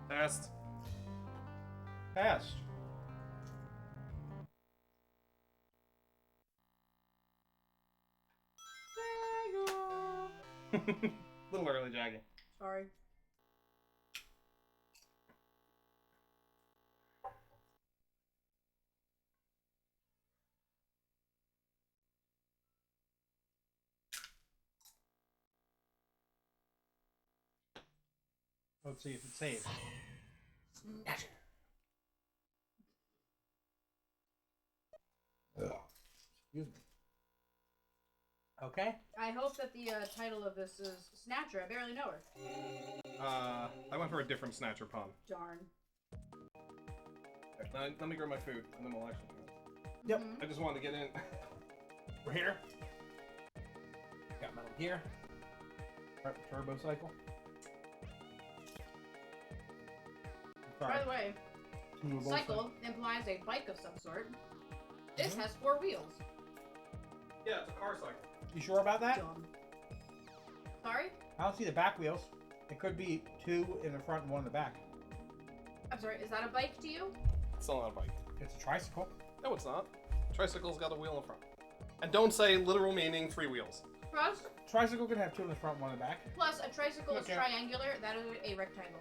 Passed. Passed. Little early, Jackie. Sorry. Let's see if it saves. Snatcher. Excuse me. Okay. I hope that the title of this is Snatcher. I barely know her. I went for a different Snatcher pun. Darn. Let me grab my food, and then we'll actually do it. Yep. I just wanted to get in. We're here. Got metal gear. Turbo cycle. By the way, Movable cycle implies a bike of some sort. This has 4 wheels. Yeah, it's a car cycle. You sure about that? Dumb. Sorry? I don't see the back wheels. It could be 2 in the front and 1 in the back. I'm sorry, is that a bike to you? It's still not a bike. It's a tricycle. No, it's not. Tricycle's got a wheel in front. And don't say literal meaning 3 wheels. Plus, Tricycle can have 2 in the front, 1 in the back. a tricycle is Okay. triangular. That is a rectangle.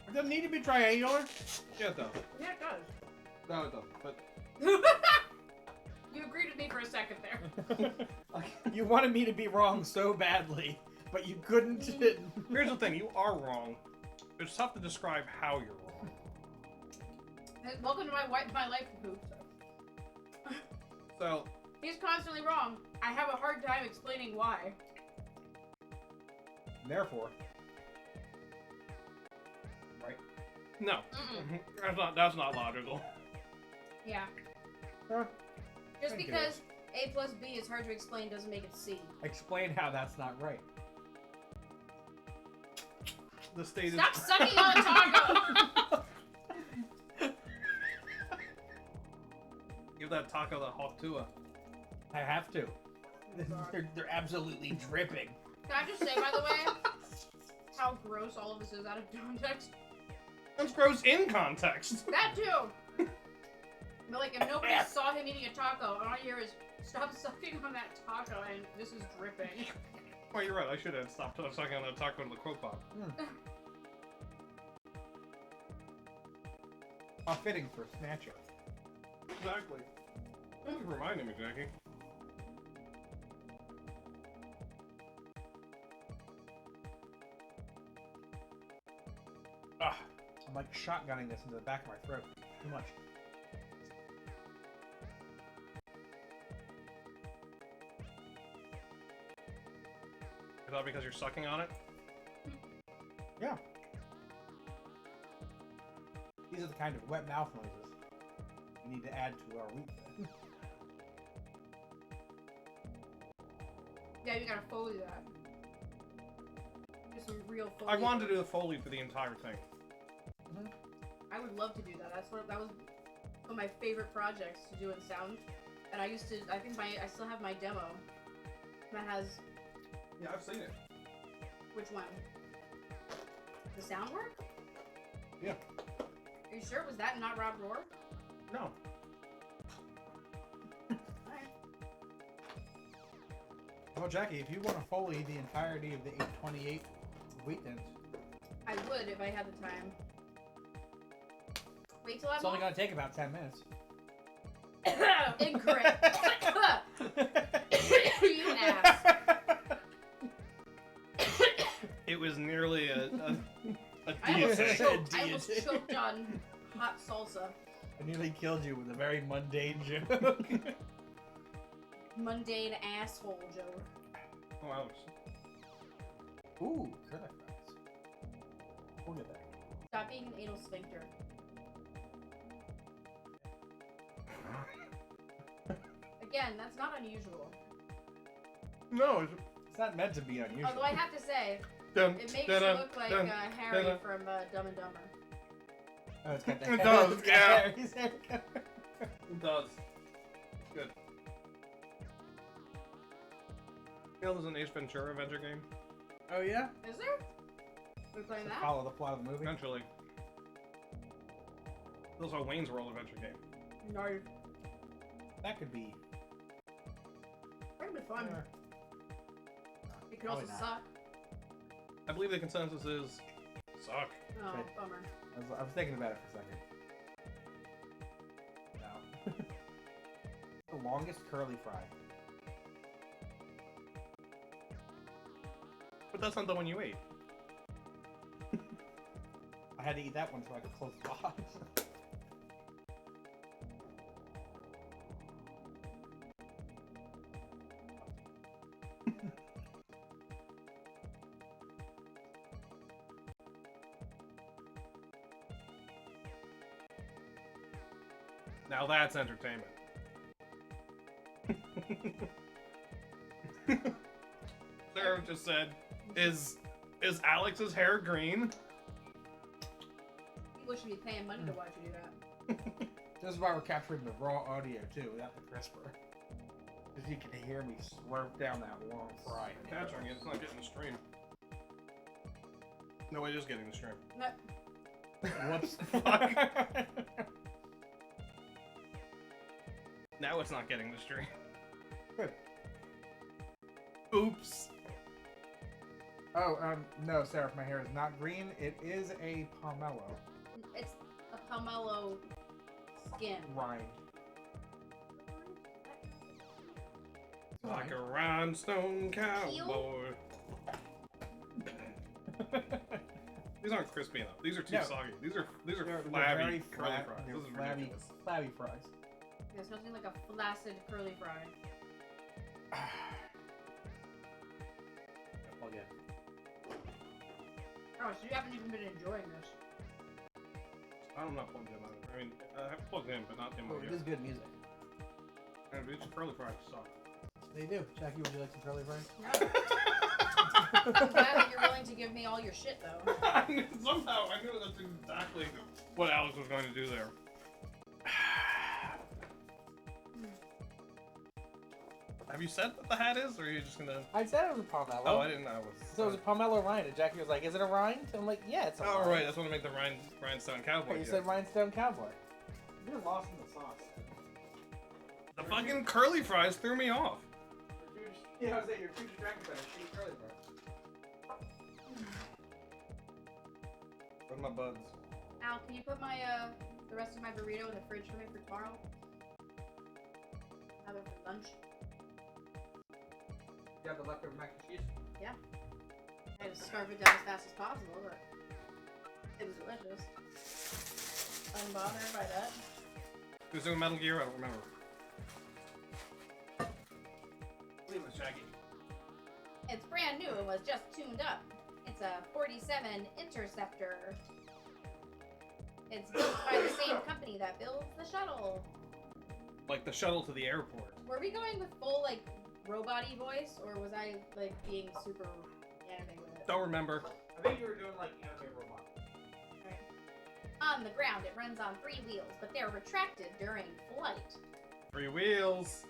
It doesn't need to be triangular. Yeah, it does. Yeah, it does. No, it doesn't. But You agreed with me for a second there. You wanted me to be wrong so badly, but you couldn't. here's the thing: you are wrong. It's tough to describe how you're wrong. Welcome to my life, poop. So, He's constantly wrong. I have a hard time explaining why. Therefore, right? no, Mm-mm. that's not logical. Yeah. Huh. Just I get because A plus B is hard to explain doesn't make it C. Explain how that's not right. The state Stop is. sucking on the taco! Give that taco the hot tua. I have to. They're absolutely dripping. Can I just say, by the way, how gross all of this is out of context? That's gross in context. That too! But like, if nobody saw him eating a taco, all I hear is, stop sucking on that taco, and this is dripping. Oh, you're right. I should have stopped sucking on that taco in the crock pot. How fitting for Snatcher. Exactly. Thank you for reminding me, Jackie. Ah, I'm like shotgunning this into the back of my throat. Too much. Is that because you're sucking on it? Yeah. These are the kind of wet mouth noises we need to add to our wheat. Yeah, you gotta Foley that. Do some real Foley. I wanted to do the Foley for the entire thing. I would love to do that. That was one of my favorite projects to do in sound. And I used to, I still have my demo that has, Yeah, I've seen it. which one? The sound work? Yeah. Are you sure it was that and not Rob Roar? No. Alright. Well, Jackie, if you want to Foley the entirety of the 828 wheat thins, I would if I had the time. Wait till I'm it's only going to take about 10 minutes. Incorrect. You ass. It was nearly a I almost deity. choked on hot salsa. I nearly killed you with a very mundane joke. Mundane asshole joke. Oh, Alex. Ooh, curly fries. Look at that. Stop being an anal sphincter. Again, that's not unusual. No, it's... It's not meant to be unusual. Although I have to say, Dun, it makes dun, you dun, look like dun, Harry dun. from Dumb and Dumber. Oh, it's got that. It does, it's got yeah. Harry's haircut. It does. Good. You know there's an Ace Ventura adventure game? Oh, yeah? Is there? We're playing To that? follow the plot of the movie. Eventually. Those are Wayne's World adventure game. No. That could be. That'd be fun. It could Probably also not. suck. I believe the consensus is suck. Oh, Okay. bummer. I was thinking about it for a second. No. The longest curly fry. But that's not the one you ate. I had to eat that one so I could close the box. Now that's entertainment. Sarah just said, is Alex's hair green? People should be paying money to watch you do that. This is why we're capturing the raw audio too, without the crisper. Because you can hear me slurp down that long fry. Capturing it, it's not getting the stream. No, it is getting the stream. No. Whoops. Now it's not getting the stream. Good. Oops. Oh, no, Sarah, my hair is not green. It is a pomelo It's a pomelo skin. rind. Like a rhinestone cowboy. These aren't crispy enough. These are too No. soggy. These are They're flabby very curly flat. fries. They're This is flabby, ridiculous. flabby fries. There's nothing like a flaccid curly fry. Plug in. Oh, so you haven't even been enjoying this. I'm not plugged in on it. I mean, I have plugged in, but not in my Oh, it ear. is good music. And these curly fries suck. They do. Jackie, would you like some curly fries? No. I'm glad that you're willing to give me all your shit, though. Somehow, I knew that's exactly what Alex was going to do there. Have you said what the hat is, or are you just gonna... I said it was a pomelo. Oh, I didn't know it was... So it was a pomelo rind, and Jackie was like, "Is it a rind?" I'm like, "Yeah, it's a rind." Oh, right, that's what I make the rhinestone cowboy. Okay, you joke. said rhinestone cowboy. You're lost in the sauce. The fucking curly fries threw me off. Yeah, I was saying you're too distracted by the shitty curly fries. Where's my buds? Al, can you put my the rest of my burrito in the fridge for me for tomorrow? Have it for lunch. You have the leftover mac and cheese? Yeah. I had to scarf it down as fast as possible, but it was delicious. Unbothered by that. Who's doing Metal Gear? I don't remember. Leave it, Shaggy. It's brand new and was just tuned up. It's a 47 Interceptor. It's built by the same company that builds the shuttle. Like the shuttle to the airport. Were we going with full, like, robot-y voice, or was I, like, being super anime with it? Don't remember. I think you were doing like anime robot. Right. On the ground, it runs on 3 wheels, but they're retracted during flight. 3 wheels.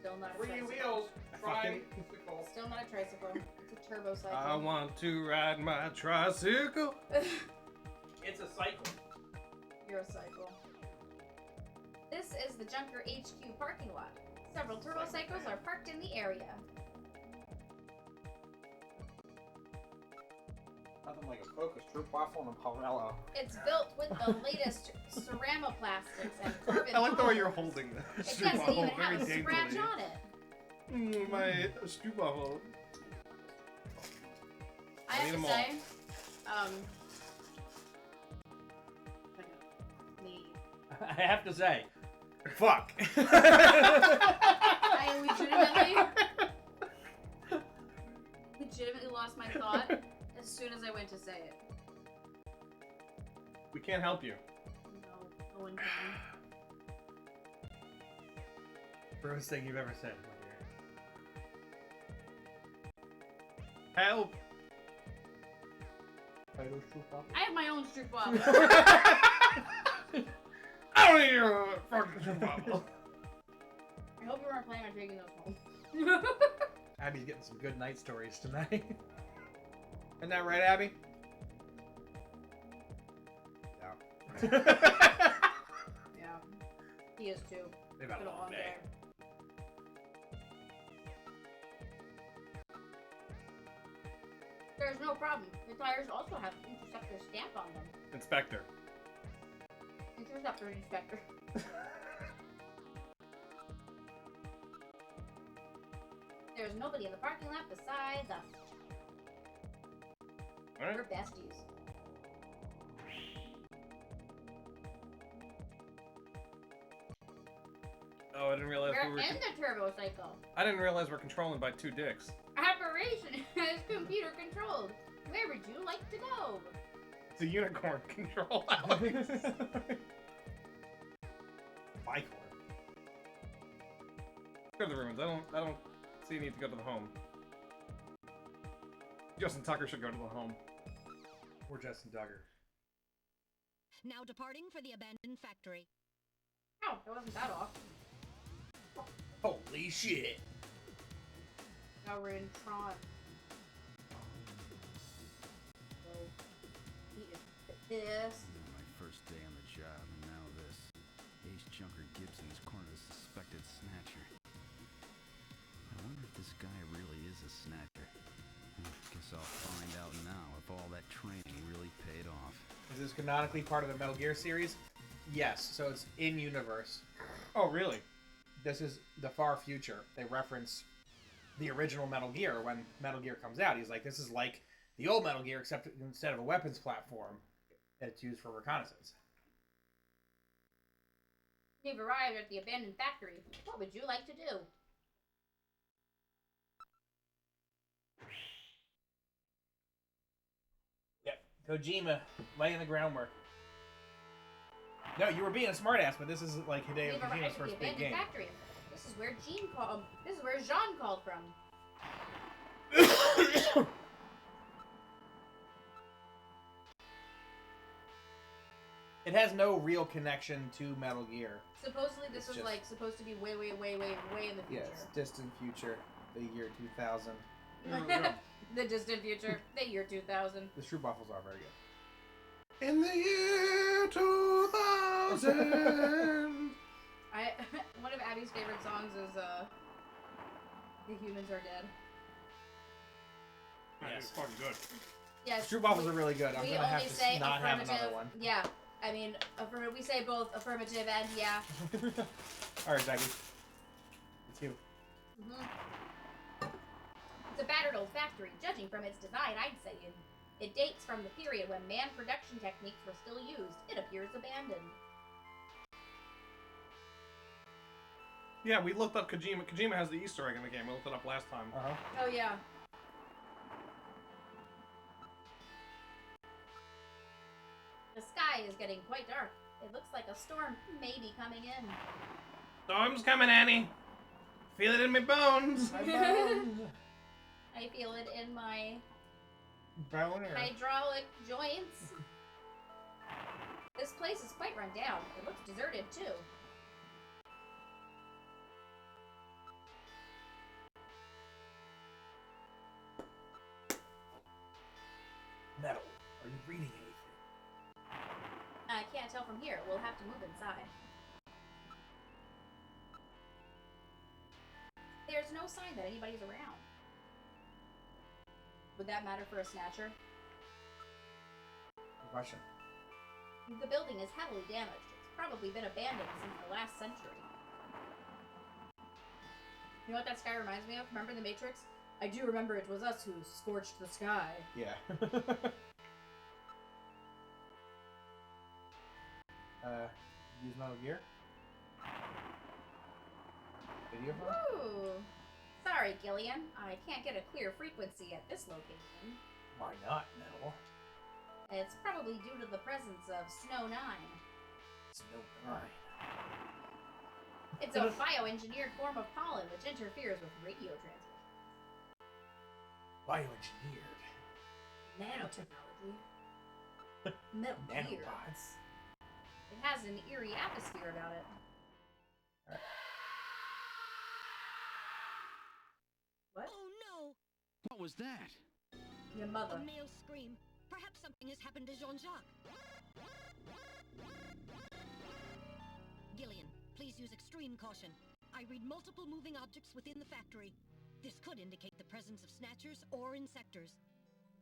Still not a 3 tricycle. wheels. Fucking- Tricycle. Still not a tricycle. It's a turbo cycle. I want to ride my tricycle. It's a cycle. You're a cycle. This is the Junker HQ parking lot. Several turbocycles are parked in the area. Nothing like a focus troop waffle and a pomelo. It's built with the latest ceramaplastics and carbon. I like the way polymers. you're holding It that. doesn't even have a scratch on it. My scoop waffle. I I have need to them say, I have to say, fuck. I legitimately lost my thought as soon as I went to say it. We can't help you. No, no one can. Grossest thing you've ever said. Help. I have my own stroop waffle. I don't need your fucking scoop waffle. I hope you weren't planning on taking those home. Abby's getting some good night stories tonight. Isn't that right, Abby? Yeah. He is too. They've had a long day. There's no problem. The tires also have Interceptor stamp on them. Inspector. Interceptor inspector. There's nobody in the parking lot besides us. Alright. We're besties. Oh, I didn't realize We're we were. in the turbo cycle. I didn't realize we're controlling by 2 dicks. Operation is computer controlled. Where would you like to go? It's a unicorn control, Alex. Bicorn. Go to the rooms. I don't see a need to go to the home. Justin Tucker should go to the home. Or Justin Duggar. Now departing for the abandoned factory. Oh, it wasn't that off. Holy shit! Now we're in Tron. So, he is pissed. My first day on the job, and now this. Ace Junker Gibson's cornered a suspected snatcher. I wonder if this guy really is a snatcher. Guess I'll find out now if all that training really paid off. Is this canonically part of the Metal Gear series? Yes, so it's in universe. Oh, really? This is the far future. They reference the original Metal Gear when Metal Gear comes out. He's like, this is like the old Metal Gear, except instead of a weapons platform, it's used for reconnaissance. You've arrived at the abandoned factory. What would you like to do? Yep, Kojima laying the groundwork. No, you were being a smartass, but this is like Hideo We've Kojima's arrived at the first big abandoned game. factory. This is where Jean called. This is where Jean called from. It has no real connection to Metal Gear. Supposedly, this It's was just- like supposed to be way, way, way, way, way in the Yeah, future. it's distant future, the year 2000. The distant future, the year 2000. The Shrew Buffles are very good. In the year 2000. One of Abby's favorite songs is "The Humans Are Dead." Yeah, it's fucking good. Yes. Shrew Buffles are really good. I'm We gonna only have to say not have affirmative. another one. Yeah, I mean, we say both affirmative and yeah. Alright, Becky. It's you. It's a battered old factory. Judging from its design, I'd say it dates from the period when manned production techniques were still used. It appears abandoned. Yeah, we looked up Kojima. Kojima has the Easter egg in the game. We looked it up last time. Oh yeah. The sky is getting quite dark. It looks like a storm may be coming in. Storm's coming, Annie. Feel it in my bones. I feel it in my Boner. hydraulic joints. This place is quite run down. It looks deserted too. Metal. Are you reading anything? I can't tell from here. We'll have to move inside. There's no sign that anybody's around. Would that matter for a snatcher? Good question. The building is heavily damaged. It's probably been abandoned since the last century. You know what that sky reminds me of? Remember the Matrix? I do remember it was us who scorched the sky. Yeah. Use Metal Gear? Video phone? Ooh. Sorry, Gillian. I can't get a clear frequency at this location. Why not, Metal? It's probably due to the presence of Snow 9. It's no grind. It's a bioengineered form of pollen which interferes with radio transmission. Bioengineered. Nanotechnology. Metal Gear. Nanobots. It has an eerie atmosphere about it. What? Oh no! What was that? Your mother. A male scream. Perhaps something has happened to Jean-Jacques. Gillian, please use extreme caution. I read multiple moving objects within the factory. This could indicate the presence of Snatchers or Insectors.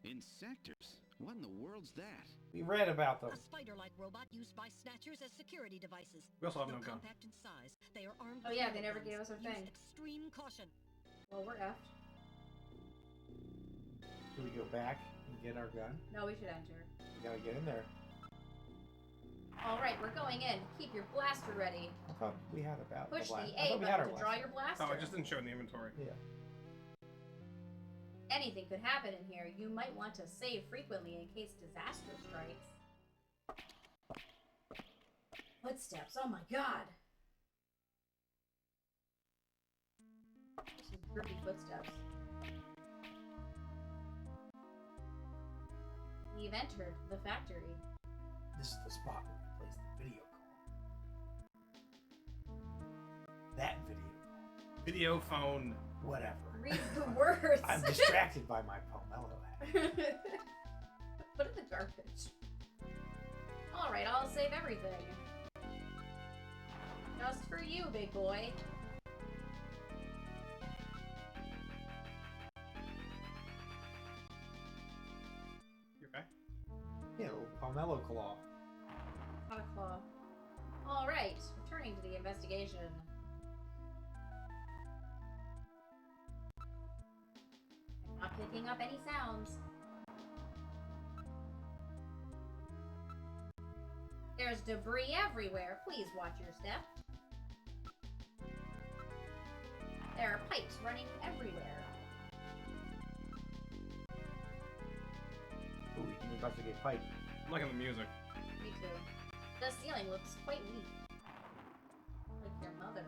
Insectors? What in the world's that? We read about them. A spider-like robot used by Snatchers as security devices. We also have Though no gun. compact in size, they are armed Oh with yeah, they minigun never gave us our guns. thing. Use extreme caution. Well, we're effed. Do we go back and get our gun? No, we should enter. We gotta get in there. Alright, we're going in. Keep your blaster ready. I thought we had about Push the the blast. I A thought we had our button to draw blaster. your blaster. Oh, it just didn't show in the inventory. Yeah. Anything could happen in here. You might want to save frequently in case disaster strikes. Footsteps. Oh my god. There's some creepy footsteps. We've entered the factory. This is the spot where we place the video call. That video. Video phone. Whatever. Read the words. I'm distracted by my pomelo hat. Put it in the garbage. Alright, I'll save everything. Just for you, big boy. You okay? Yeah, a little pomelo claw. Not a claw. Alright, returning to the investigation. I'm not picking up any sounds. There's debris everywhere. Please watch your step. There are pipes running everywhere. Ooh, we can investigate pipe. I'm liking the music. Me too. The ceiling looks quite weak. Like your mother.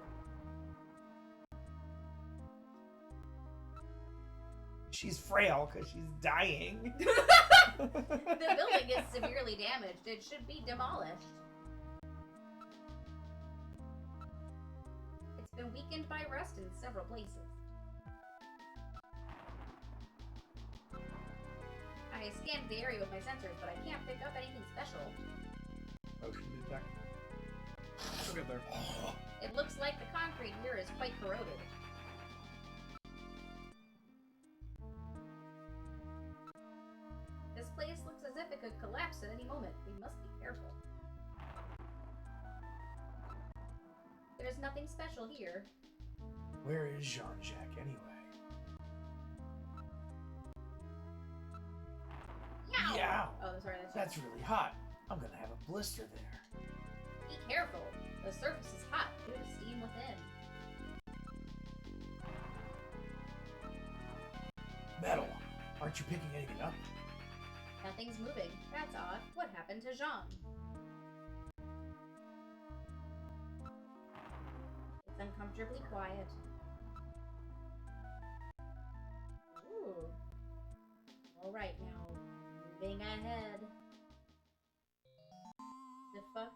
She's frail because she's dying. The building is severely damaged. It should be demolished. It's been weakened by rust in several places. I scanned the area with my sensors, but I can't pick up anything special. Motion detect. We'll get there. It looks like the concrete here is quite corroded. This place looks as if it could collapse at any moment. We must be careful. There's nothing special here. Where is Jean-Jacques anyway? Yow! Yow! Oh, sorry, That's really hot. I'm gonna have a blister there. Be careful. The surface is hot due to steam within. Metal. Aren't you picking anything up? Nothing's moving. That's odd. What happened to Jean? It's uncomfortably quiet. Ooh. Alright, now, moving ahead. The fuck?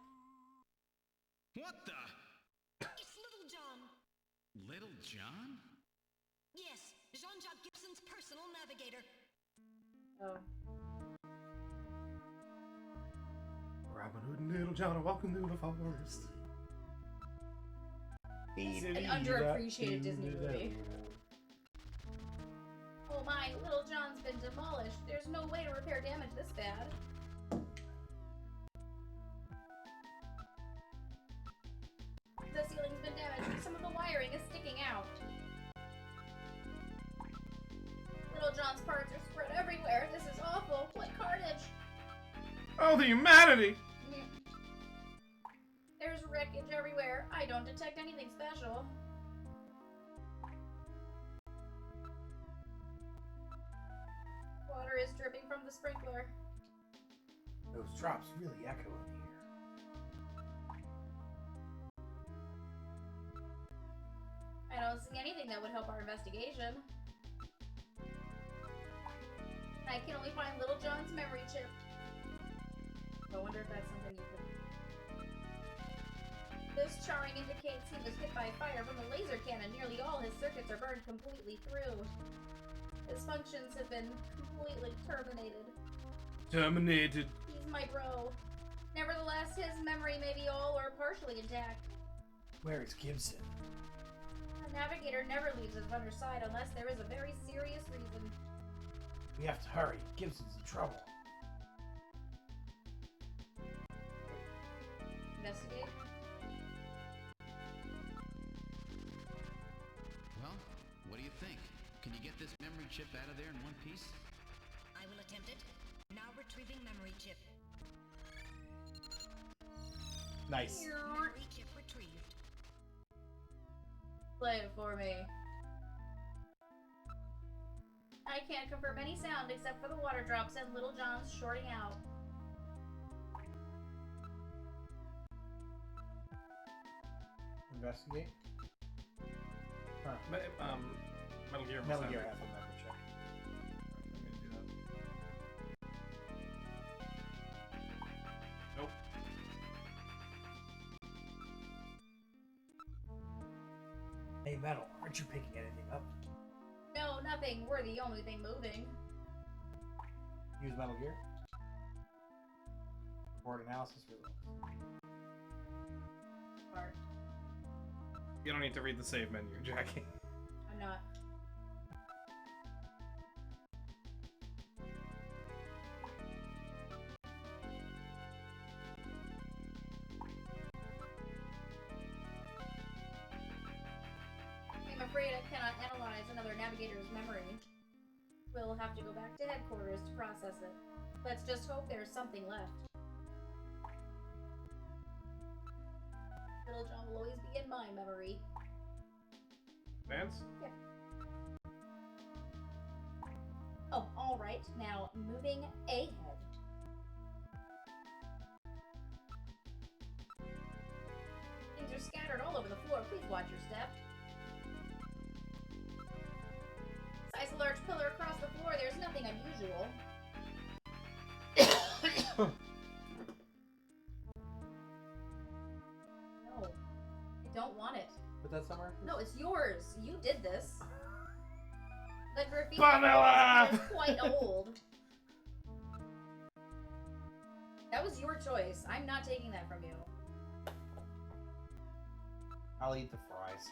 What the? It's Little John. Little John? Yes, Jean-Jacques Gibson's personal navigator. Oh. Robin Hood and Little John are walking through the forest. An underappreciated Disney movie. Oh my, Little John's been demolished. There's no way to repair damage this bad. The ceiling's been damaged. Some of the wiring is sticking out. Little John's parts are spread everywhere. This is awful. What carnage. Oh, the humanity! There's wreckage everywhere. I don't detect anything special. Water is dripping from the sprinkler. Those drops really echo in here. I don't see anything that would help our investigation. I can only find Little John's memory chip. I wonder if that's something you could... This charring indicates he was hit by fire from a laser cannon. Nearly all his circuits are burned completely through. His functions have been completely terminated. Terminated. He's my bro. Nevertheless, his memory may be all or partially intact. Where is Gibson? A navigator never leaves his runner's side unless there is a very serious reason. We have to hurry. Gibson's in trouble. Investigate. Well, what do you think? Can you get this memory chip out of there in one piece? I will attempt it. Now retrieving memory chip. Nice. Memory chip retrieved. Play it for me. I can't confirm any sound except for the water drops and Little John's shorting out. Investigate. Huh. Metal Gear. Metal must Gear have has it. a memory chip. I'm gonna do that. Nope. Hey, Metal, aren't you picking anything up? No, nothing. We're the only thing moving. Use Metal Gear. Report analysis results. Smart. You don't need to read the save menu, Jackie. I'm not. I'm afraid I cannot analyze another navigator's memory. We'll have to go back to headquarters to process it. Let's just hope there's something left. Little John will always be in my memory. Vance? Yeah. Oh, alright. Now, moving ahead. Things are scattered all over the floor. Please watch your step. Besides a large pillar across the floor, there's nothing unusual. No. I don't want it. Put that somewhere? No, it's yours. You did this. The graffiti Vanilla! is quite old. That was your choice. I'm not taking that from you. I'll eat the fries.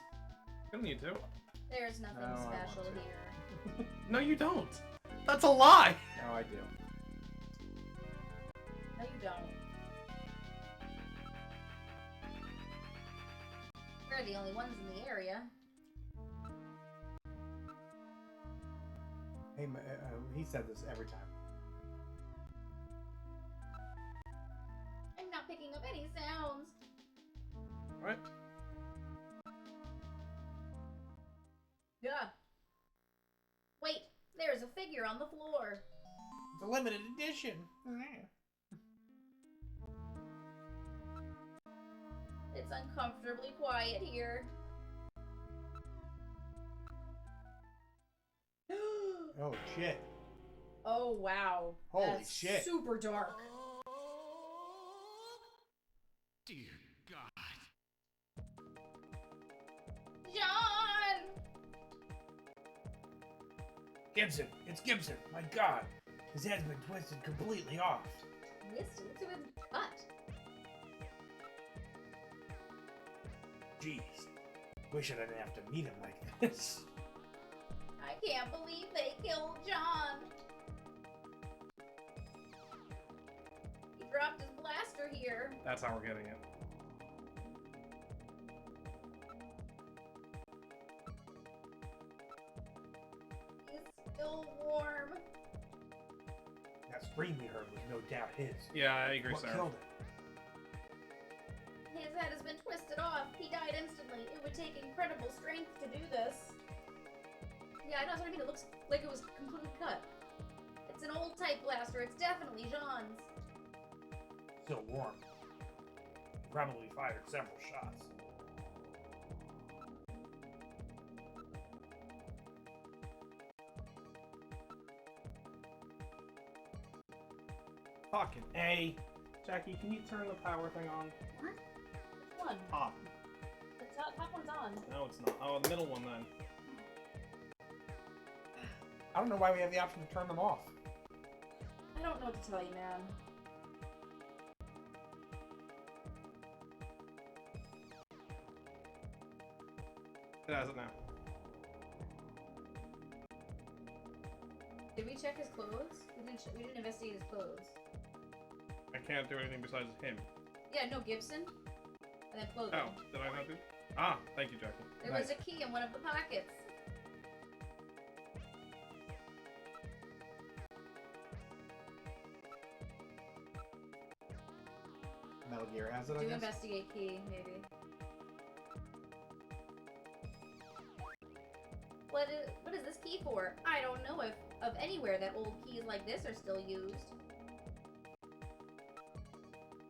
You don't need to. There's nothing No, I want special to. here. No, you don't. That's a lie. No, I do. No, you don't. We're the only ones in the area. Hey, he said this every time. I'm not picking up any sounds. What? Yeah. Wait, there's a figure on the floor. It's a limited edition. It's uncomfortably quiet here. Oh shit! Oh wow. Holy That's shit. Super dark. Dear God. John! Gibson! It's Gibson! My God! His head's been twisted completely off. Twisted to his cut. Jeez. Wish I didn't have to meet him like this. I can't believe they killed John. He dropped his blaster here. That's how we're getting it. He's still warm. That scream we heard was no doubt his. Yeah, I agree, What Sarah. killed him? His head has been twisted off. He died instantly. It would take incredible strength to do this. Yeah, I know what I mean. It looks like it was completely cut. It's an old type blaster. It's definitely Jean's. Still warm. Probably fired several shots. Fucking A. Jackie, can you turn the power thing on? What? Which one? Top. The top one's on. No, it's not. Oh, the middle one then. I don't know why we have the option to turn them off. I don't know what to tell you, man. It has it now. Did we check his clothes? We didn't investigate his clothes. I can't do anything besides him. Yeah, no, Gibson. And then clothing. Oh, did I not do? Ah, thank you, Jackie. There was a key in one of the pockets. Metal Gear has it, I Do guess? investigate key, maybe. What is this key for? I don't know if of anywhere that old keys like this are still used.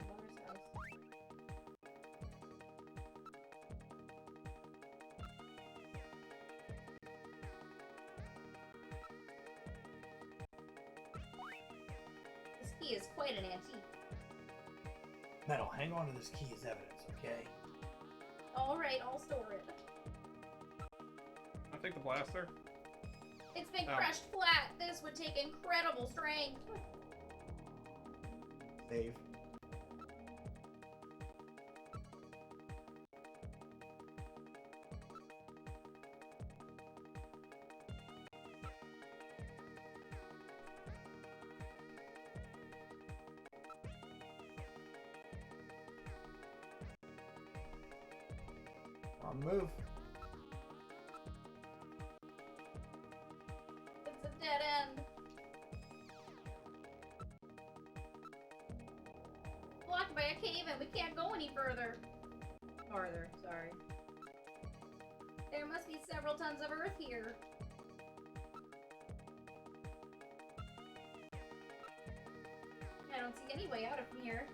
Mother's house. This key is quite an antique. Metal, hang on to this key as evidence, okay? Alright, I'll store it. I'll take the blaster. It's been Oh. crushed flat. This would take incredible strength. Save. On move. It's a dead end. Blocked by a cave and we can't go any further. Farther, sorry. There must be several tons of earth here. I don't see any way out from here.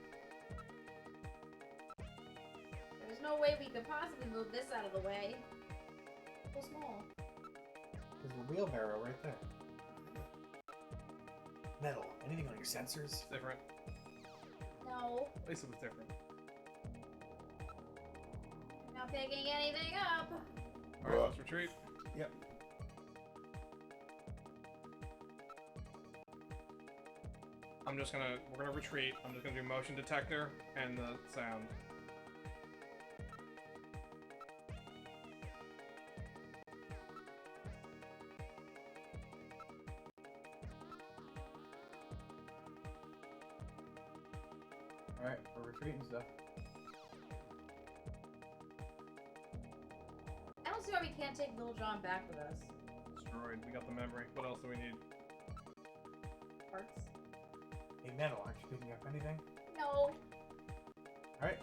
There's no way we could possibly move this out of the way. So small. There's a wheelbarrow right there. Metal, anything on your sensors? It's different. No, At least it was different. not picking anything up. Alright, let's retreat. Yep. We're gonna retreat. I'm just gonna do motion detector and the sound. Alright, we're retreating stuff. I don't see why we can't take Little John back with us. Destroyed. We got the memory. What else do we need? Parts? Hey, Metal, aren't you picking up anything? No. Alright.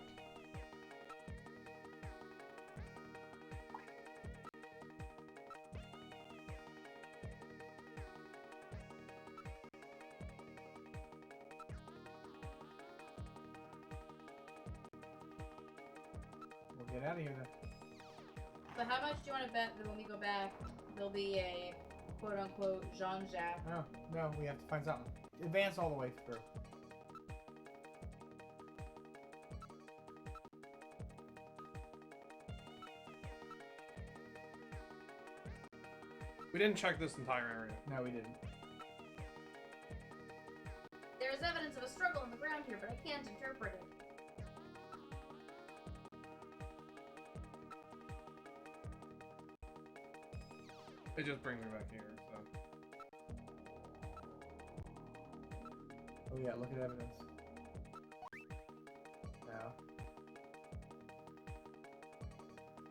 We'll get out of here then. So how much do you want to bet that when we go back, there'll be a quote-unquote Jean-Jacques? Oh, no, we have to find something. Advance all the way through. We didn't check this entire area. No, we didn't. There is evidence of a struggle on the ground here, but I can't interpret it. It just brings me back here, so. Oh yeah, look at evidence. No.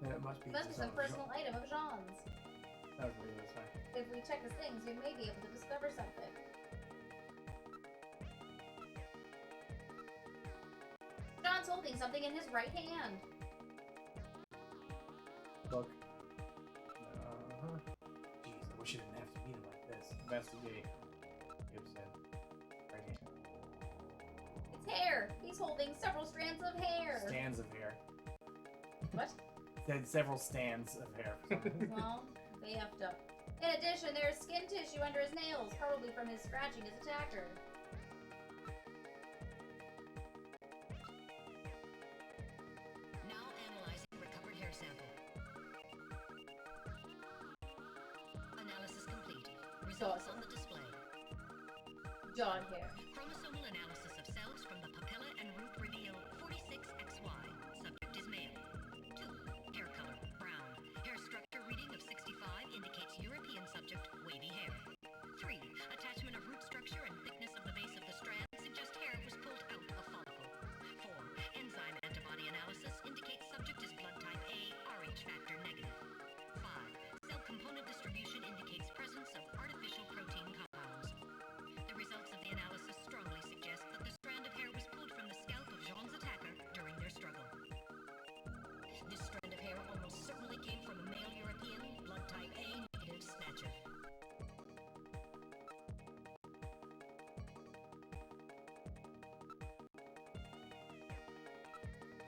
Then it must be Must be just some on personal item of Jean's. That was really this way. If we check his things, we may be able to discover something. John's holding something in his right hand. Look. Jeez, I wish I didn't have to meet him like this. Investigate. Gibson. Right here. It's hair. He's holding several strands of hair. Stands of hair. What? Said several stands of hair. For some reason. Well, they effed up. In addition, there is skin tissue under his nails, probably from his scratching his attacker. Now analyzing recovered hair sample. Analysis complete. Results on the display. John hair. Chromosomal analysis of cells from the papilla and root reveal 46XY. Subject is male. 2. Hair color, brown. Hair structure.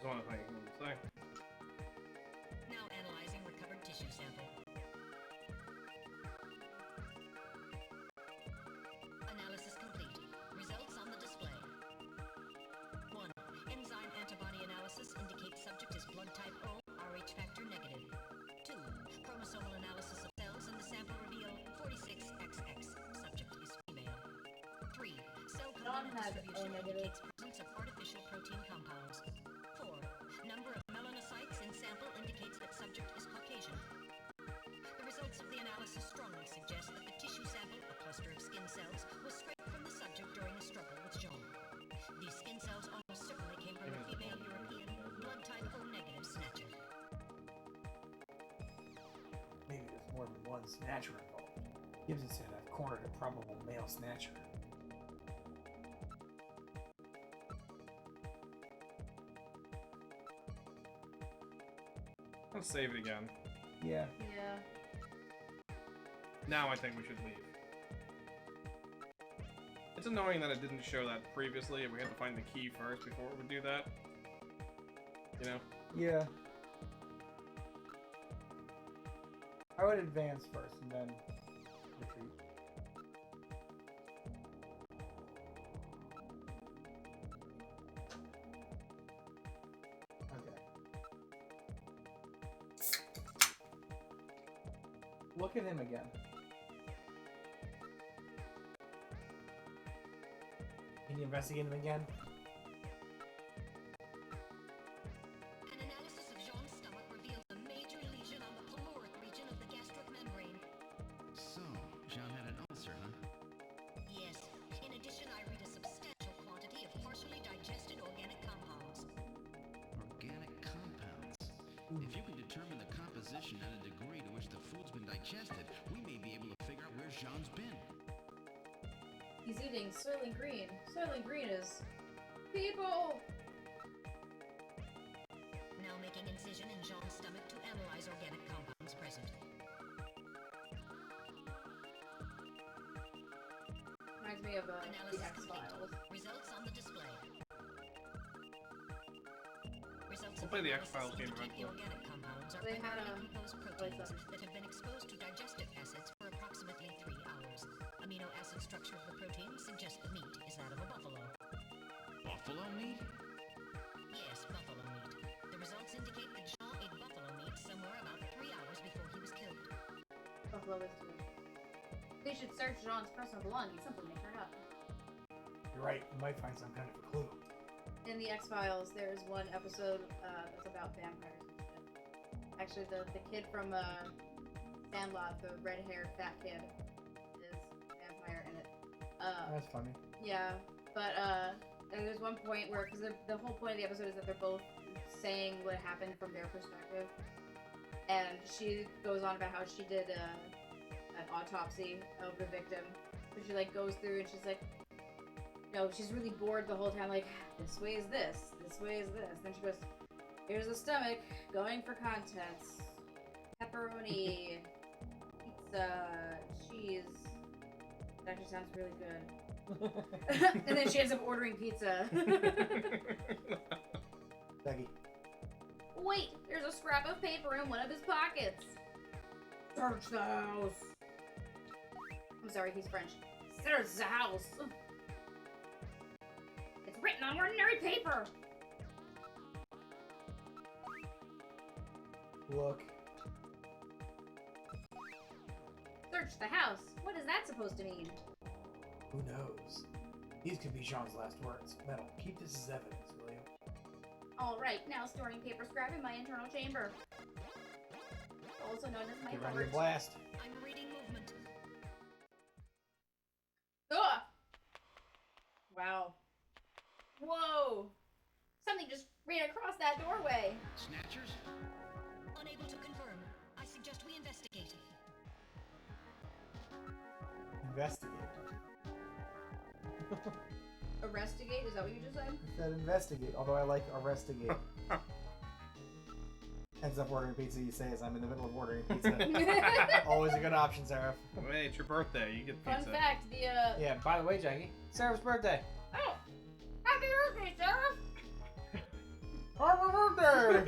Just want to think what I'm saying. Now analyzing recovered tissue sample. Analysis complete. Results on the display. 1. Enzyme antibody analysis indicates subject is blood type O, Rh factor negative. 2. Chromosomal analysis of cells in the sample reveal 46XX. Subject is female. 3. Cell John colony had distribution O negative. indicates presence of artificial protein compounds. 4. Number of melanocytes in sample indicates that subject is Caucasian. The results of the analysis strongly suggest that the tissue sample, a cluster of skin cells, was scraped from the subject during a struggle with Jean. These skin cells almost certainly came from a female European, blood type O negative snatcher. Maybe there's more than one Snatcher involved. Gibson said I've cornered a probable male Snatcher. Let's save it again. Yeah. Yeah. Now I think we should leave. It's annoying that it didn't show that previously, and we had to find the key first before it would do that. You know? Yeah. I would advance first and then retreat. Okay. Look at him again. Can you investigate him again? An analysis of Jean's stomach reveals a major lesion on the caloric region of the gastric membrane. So, Jean had an ulcer, huh? Yes. In addition, I read a substantial quantity of partially digested organic compounds. Organic compounds. If you can determine the composition and a degree to which the food's been digested, we may be able to figure out where Jean's been. He's eating Soylent Green. Soylent Green is people. Now making incision in Jean's stomach to analyze organic compounds present. Reminds me of the Analysis X-Files. complete. Results on the display. Results We'll of play the analysis X-Files game indicate the eventually. organic compounds are They had primarily composed proteins something. that have been exposed to digestive acids for approximately 3 hours. Amino acid structure of the protein suggests the meat is that of a buffalo. Buffalo meat? Yes, buffalo meat. The results indicate that Jean ate buffalo meat somewhere about 3 hours before he was killed. Buffalo is too. They should search Jean's personal belongings. Something may turn up. You're right. You might find some kind of a clue. In the X-Files, there's one episode that's about vampires and shit. Actually, the kid from Sandlot, the red-haired fat kid, is a vampire in it. That's funny. Yeah, but and there's one point where, because the whole point of the episode is that they're both saying what happened from their perspective, and she goes on about how she did an autopsy of the victim. So she like goes through and she's like, no, she's really bored the whole time. Like, this way is this way is this. Then she goes, here's the stomach, going for contents, pepperoni, pizza, cheese. That actually sounds really good. And then she ends up ordering pizza. Becky. Wait, there's a scrap of paper in one of his pockets. Search the house. I'm sorry, he's French. Search the house. It's written on ordinary paper. Look. Search the house. What is that supposed to mean? Who knows? These could be Jean's last words. Metal, keep this as evidence, will you? All right, now storing paper scrap in my internal chamber. Also known as my Get ready to heart. blast. I'm reading movement. Ugh! Wow. Whoa! Something just ran across that doorway. Snatchers? Unable to confirm. I suggest we investigate. Investigate. Arrestigate? Is that what you just said? I said investigate, although I like arrestigate. Ends up ordering pizza, you say, as I'm in the middle of ordering pizza. Always a good option, Seraph. Hey, it's your birthday. You get Fun pizza. fact, the Yeah, by the way, Jackie, Seraph's birthday. Oh! Happy birthday, Sarah! Happy birthday!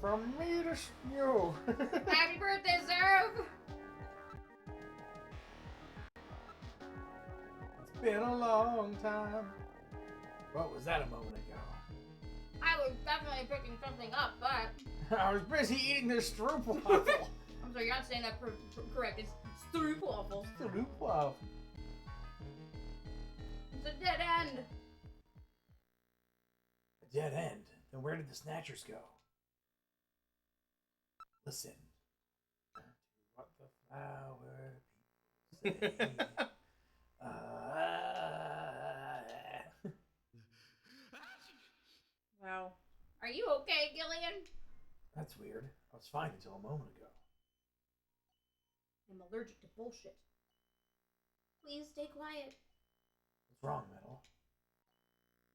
From me to you. Happy birthday, Seraph! It's been a long time. What was that a moment ago? I was definitely picking something up, but I was busy eating this stroopwafel. I'm sorry, you're not saying that correct. It's stroopwafels. Stroopwafel. It's a dead end. A dead end? Then where did the Snatchers go? Listen to what the flower people say. Wow. Are you okay, Gillian? That's weird. I was fine until a moment ago. I'm allergic to bullshit. Please stay quiet. What's wrong, Metal?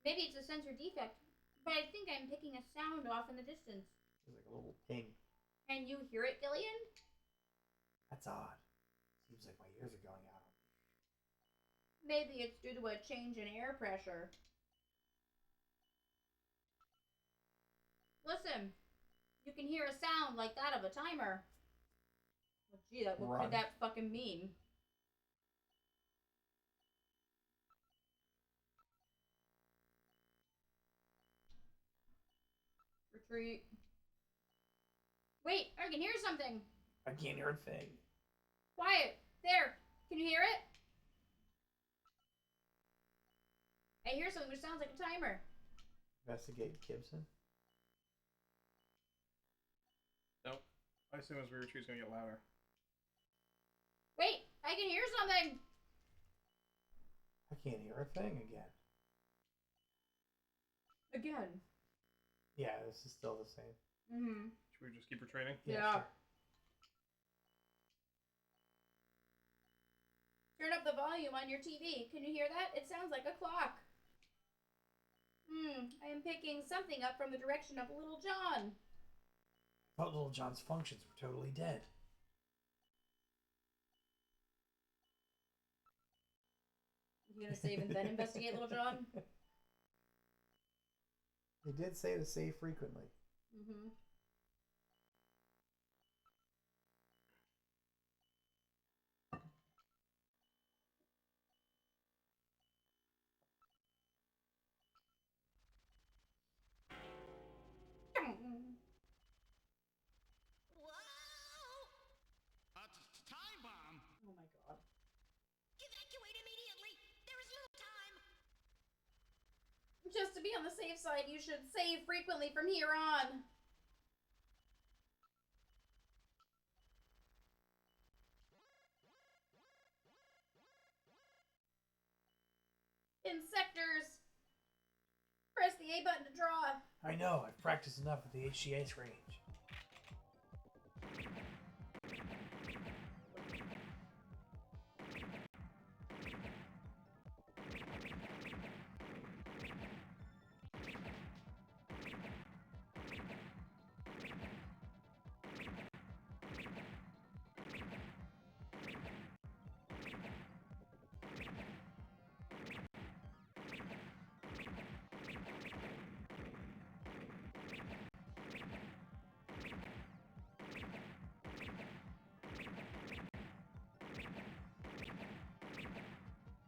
Maybe it's a sensor defect, but I think I'm picking a sound off in the distance. It's like a little ping. Can you hear it, Gillian? That's odd. Seems like my ears are going out. Maybe it's due to a change in air pressure. Listen, you can hear a sound like that of a timer. Well, gee, what could that fucking mean? Retreat. Wait, I can hear something. I can't hear a thing. Quiet. There. Can you hear it? I hear something which sounds like a timer. Investigate Gibson. Nope. I assume as we retreat, it's gonna get louder. Wait, I can hear something. I can't hear a thing again. Again. Yeah, this is still the same. Mm-hmm. Should we just keep retreating? Yeah. Sure. Turn up the volume on your TV. Can you hear that? It sounds like a clock. I am picking something up from the direction of Little John. I thought Little John's functions were totally dead. You gonna save and then investigate Little John? They did say to save frequently. Mm-hmm. Time bomb! Oh my god. Evacuate immediately! There is little time! Just to be on the safe side, you should save frequently from here on. In sectors. Press the A button to draw. I know, I've practiced enough at the HCS range.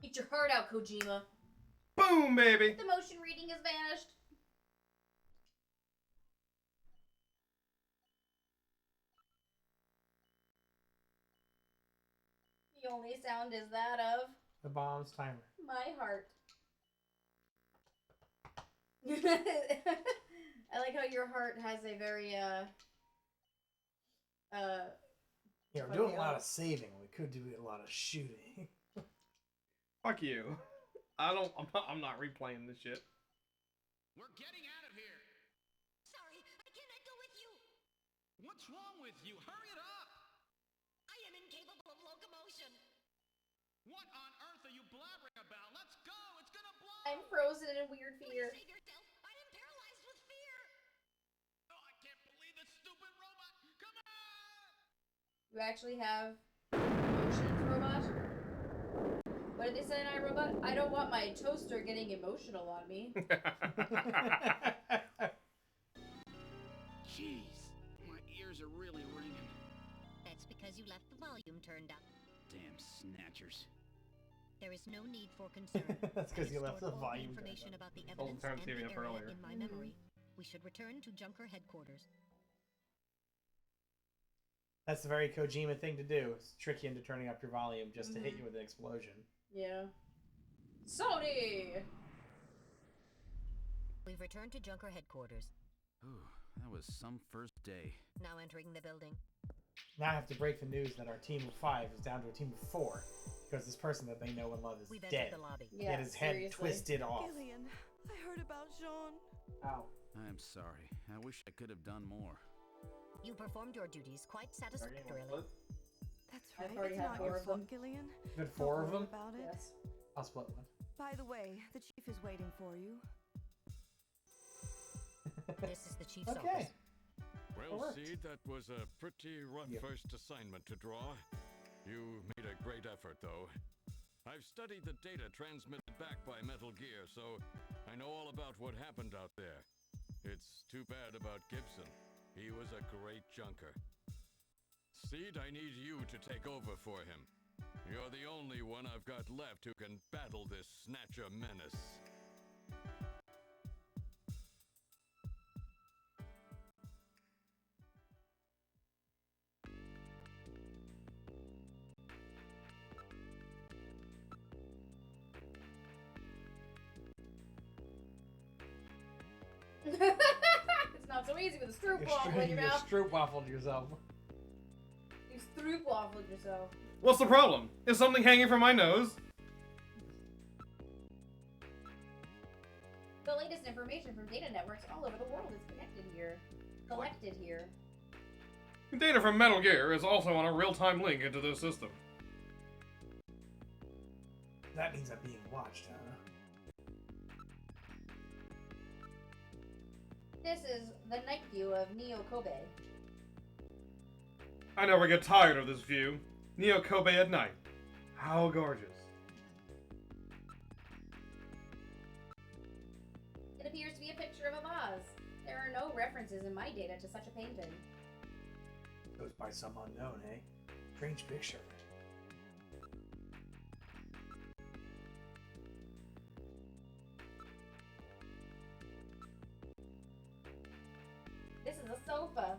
Eat your heart out, Kojima. Boom, baby! The motion reading has vanished. The only sound is that of The bomb's timer. my heart. I like how your heart has a very Yeah, we're doing a lot of saving. We could do a lot of shooting. Fuck you. I'm not replaying this shit. We're getting out of here! Sorry, I cannot go with you! What's wrong with you? Hurry it up! I am incapable of locomotion! What on earth are you blabbering about? Let's go! It's gonna blow! I'm frozen in weird fear. Please save yourself! I am paralyzed with fear! Oh, I can't believe this stupid robot! Come on! You actually have emotions, robot? What did they say in iRobot? I don't want my toaster getting emotional on me. Jeez, my ears are really ringing. That's because you left the volume turned up. Damn Snatchers. There is no need for concern. That's 'cause I you have left stored the all volume turned information up. about the Told him evidence to turn and the TV the up area earlier. in my memory. We should return to Junker headquarters. That's a very Kojima thing to do. It's trick you into turning up your volume just to hit you with an explosion. Yeah. Sony! We've returned to Junker headquarters. Ooh, that was some first day. Now entering the building. Now I have to break the news that our team of 5 is down to a team of 4 because this person that they know and love is We've dead. entered the lobby. He Yeah, had his head seriously. twisted off. Gillian, I heard about Jean. Ow. I'm sorry. I wish I could have done more. You performed your duties quite satisfactorily. That's I've right. already It's had not 4 your of them. fault, Gillian. Good Don't 4 of worry them? about it. Yes. I'll split one. By the way, the chief is waiting for you. This is the chief's Okay. office. Well, worked. Seed, that was a pretty rough Yep. first assignment to draw. You made a great effort, though. I've studied the data transmitted back by Metal Gear, so I know all about what happened out there. It's too bad about Gibson. He was a great junker. Seed, I need you to take over for him. You're the only one I've got left who can battle this Snatcher menace. It's not so easy with a stroop waffle in You your mouth. stroop waffled yourself. You stroop waffled yourself. What's the problem? Is something hanging from my nose? The latest information from data networks all over the world is collected here. Data from Metal Gear is also on a real-time link into this system. That means I'm being watched, huh? This is the night view of Neo Kobe. I never get tired of this view. Neo Kobe at night. How gorgeous. It appears to be a picture of a vase. There are no references in my data to such a painting. Goes by some unknown, eh? Strange picture. This is a sofa.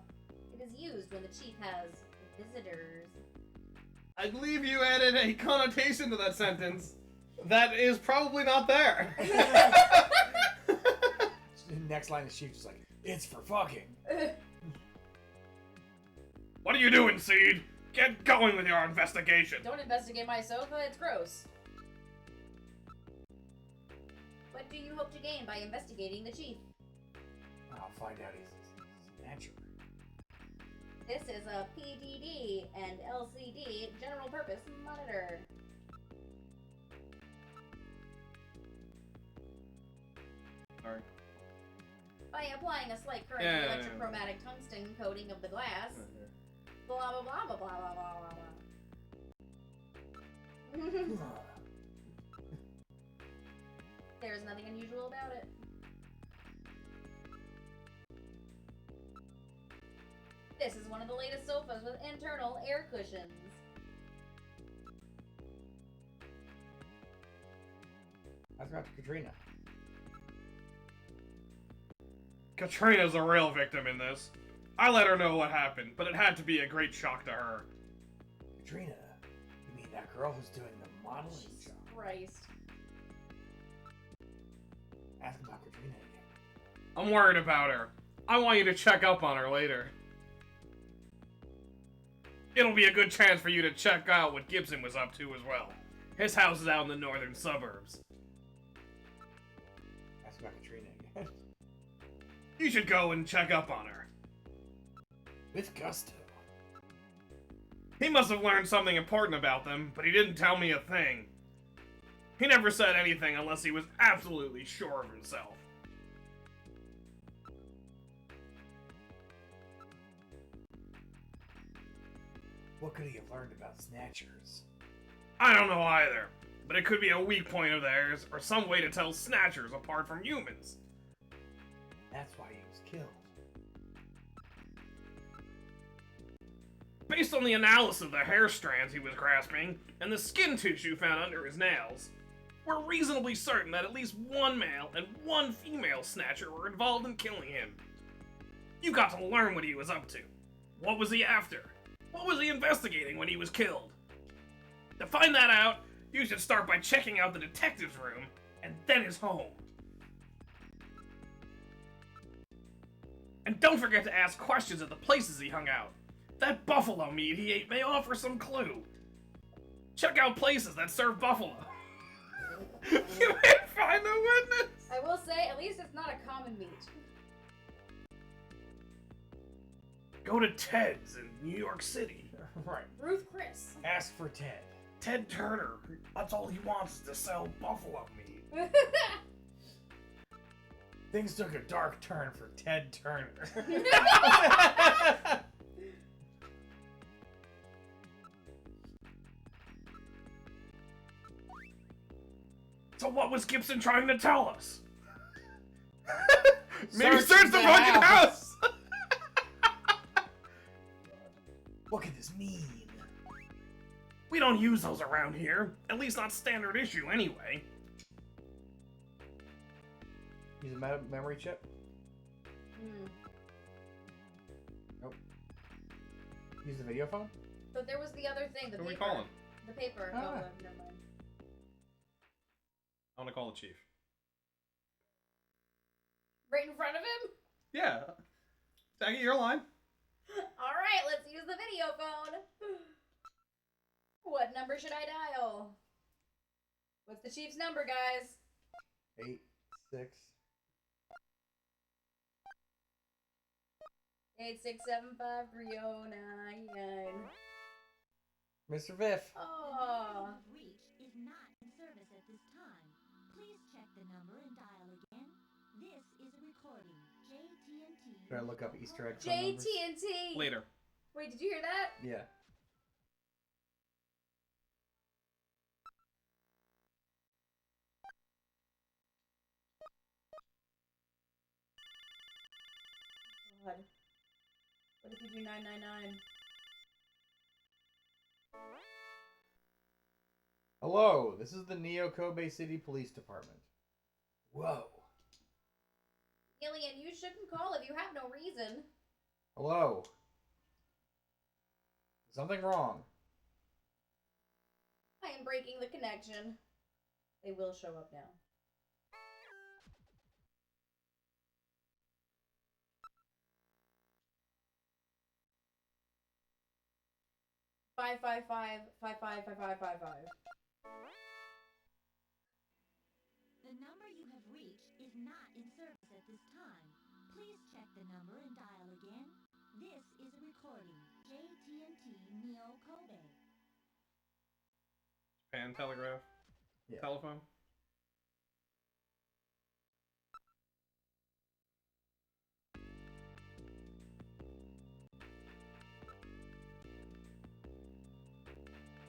It is used when the chief has visitors. I believe you added a connotation to that sentence that is probably not there. Next line is Chief just like, it's for fucking. What are you doing, Seed? Get going with your investigation. Don't investigate my sofa, it's gross. What do you hope to gain by investigating the chief? I'll find out he's a Snatcher. This is a PDD and LCD general purpose monitor. Sorry. By applying a slight current Yeah, to yeah, electrochromatic tungsten coating of the glass, blah blah blah blah blah blah blah blah blah. There's nothing unusual about it. This is one of the latest sofas with internal air cushions. That's about Katrina. Katrina's a real victim in this. I let her know what happened, but it had to be a great shock to her. Katrina? You mean that girl who's doing the modeling Jesus job? Christ. Ask about Katrina again. I'm worried about her. I want you to check up on her later. It'll be a good chance for you to check out what Gibson was up to as well. His house is out in the northern suburbs. Ask about Katrina again. You should go and check up on her. With gusto. He must have learned something important about them, but he didn't tell me a thing. He never said anything unless he was absolutely sure of himself. What could he have learned about Snatchers? I don't know either, but it could be a weak point of theirs, or some way to tell Snatchers apart from humans. That's why he was killed. based on the analysis of the hair strands he was grasping and the skin tissue found under his nails, we're reasonably certain that at least one male and one female Snatcher were involved in killing him. You got to learn what he was up to. What was he after? What was he investigating when he was killed? To find that out, you should start by checking out the detective's room and then his home. And don't forget to ask questions at the places he hung out. That buffalo meat he ate may offer some clue. Check out places that serve buffalo. You may find a witness. I will say, at least it's not a common meat. Go to Ted's in New York City. Right. Ruth Chris. Ask for Ted. Ted Turner. That's all he wants is to sell buffalo meat. Things took a dark turn for Ted Turner. So what was Gibson trying to tell us? Maybe Search search the the fucking house! What could this mean? We don't use those around here. At least not standard issue anyway. Use a memory chip? Nope. Use the video phone? But there was the other thing, the Who are we paper. calling? The paper. Ah. Oh, never mind. I want to call the chief. Right in front of him? Yeah. Taggy, your line. Alright, let's use the video phone. What number should I dial? What's the chief's number, guys? 8, 6. 8675309. Mr. Viff. Oh. Reached is not in service at this time. Please check the number and dial again. This is a recording. JTNT. Should I look up Easter eggs? phone numbers? JTNT. Later. Wait, did you hear that? Yeah. God. What if you do 999? Hello, this is the Neo Kobe City Police Department. Whoa. Alien, you shouldn't call if you have no reason. Hello. Something wrong. I am breaking the connection. They will show up now. Five, 5555555. The number you have reached is not in service at this time. Please check the number and dial again. This is a recording. JTNT Neo Kobe. Japan telegraph. Yeah. Telephone.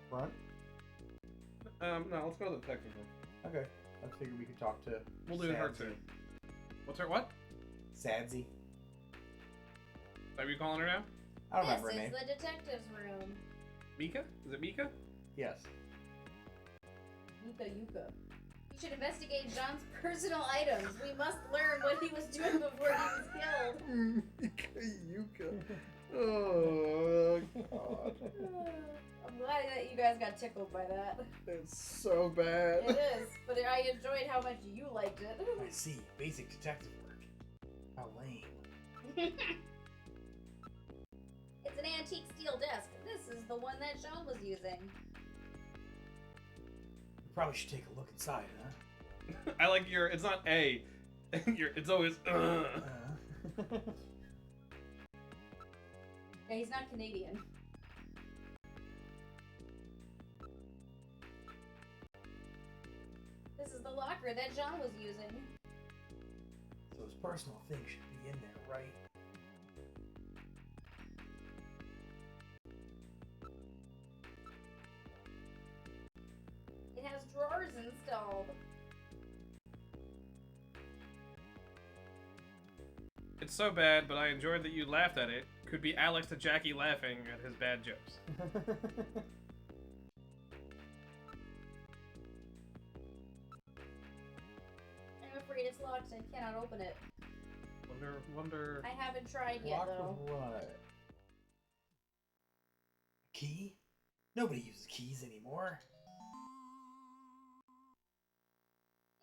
Front? No, let's go to the detective room. Okay. I figured we could talk to. We'll do her too. What's her what? Sadsy. Is that what you calling her now? I don't remember her This name. is the detective's room. Mika? Is it Mika? Yes. Yuka Yuka. You should investigate John's personal items. We must learn what he was doing before he was killed. Yuka. Oh, God. I'm glad that you guys got tickled by that. It's so bad. It is, but I enjoyed how much you liked it. I see. Basic detective work. How lame. It's an antique steel desk. This is the one that Sean was using. We probably should take a look inside, huh? I like your. It's not A. It's always. Yeah, he's not Canadian. This is the locker that John was using. So his personal things should be in there, right? It has drawers installed. It's so bad, but I enjoyed that you laughed at it, Could be Alex to Jackie laughing at his bad jokes. I'm afraid it's locked and cannot open it. Wonder. I haven't tried yet, Lock though. of what? Key? Nobody uses keys anymore.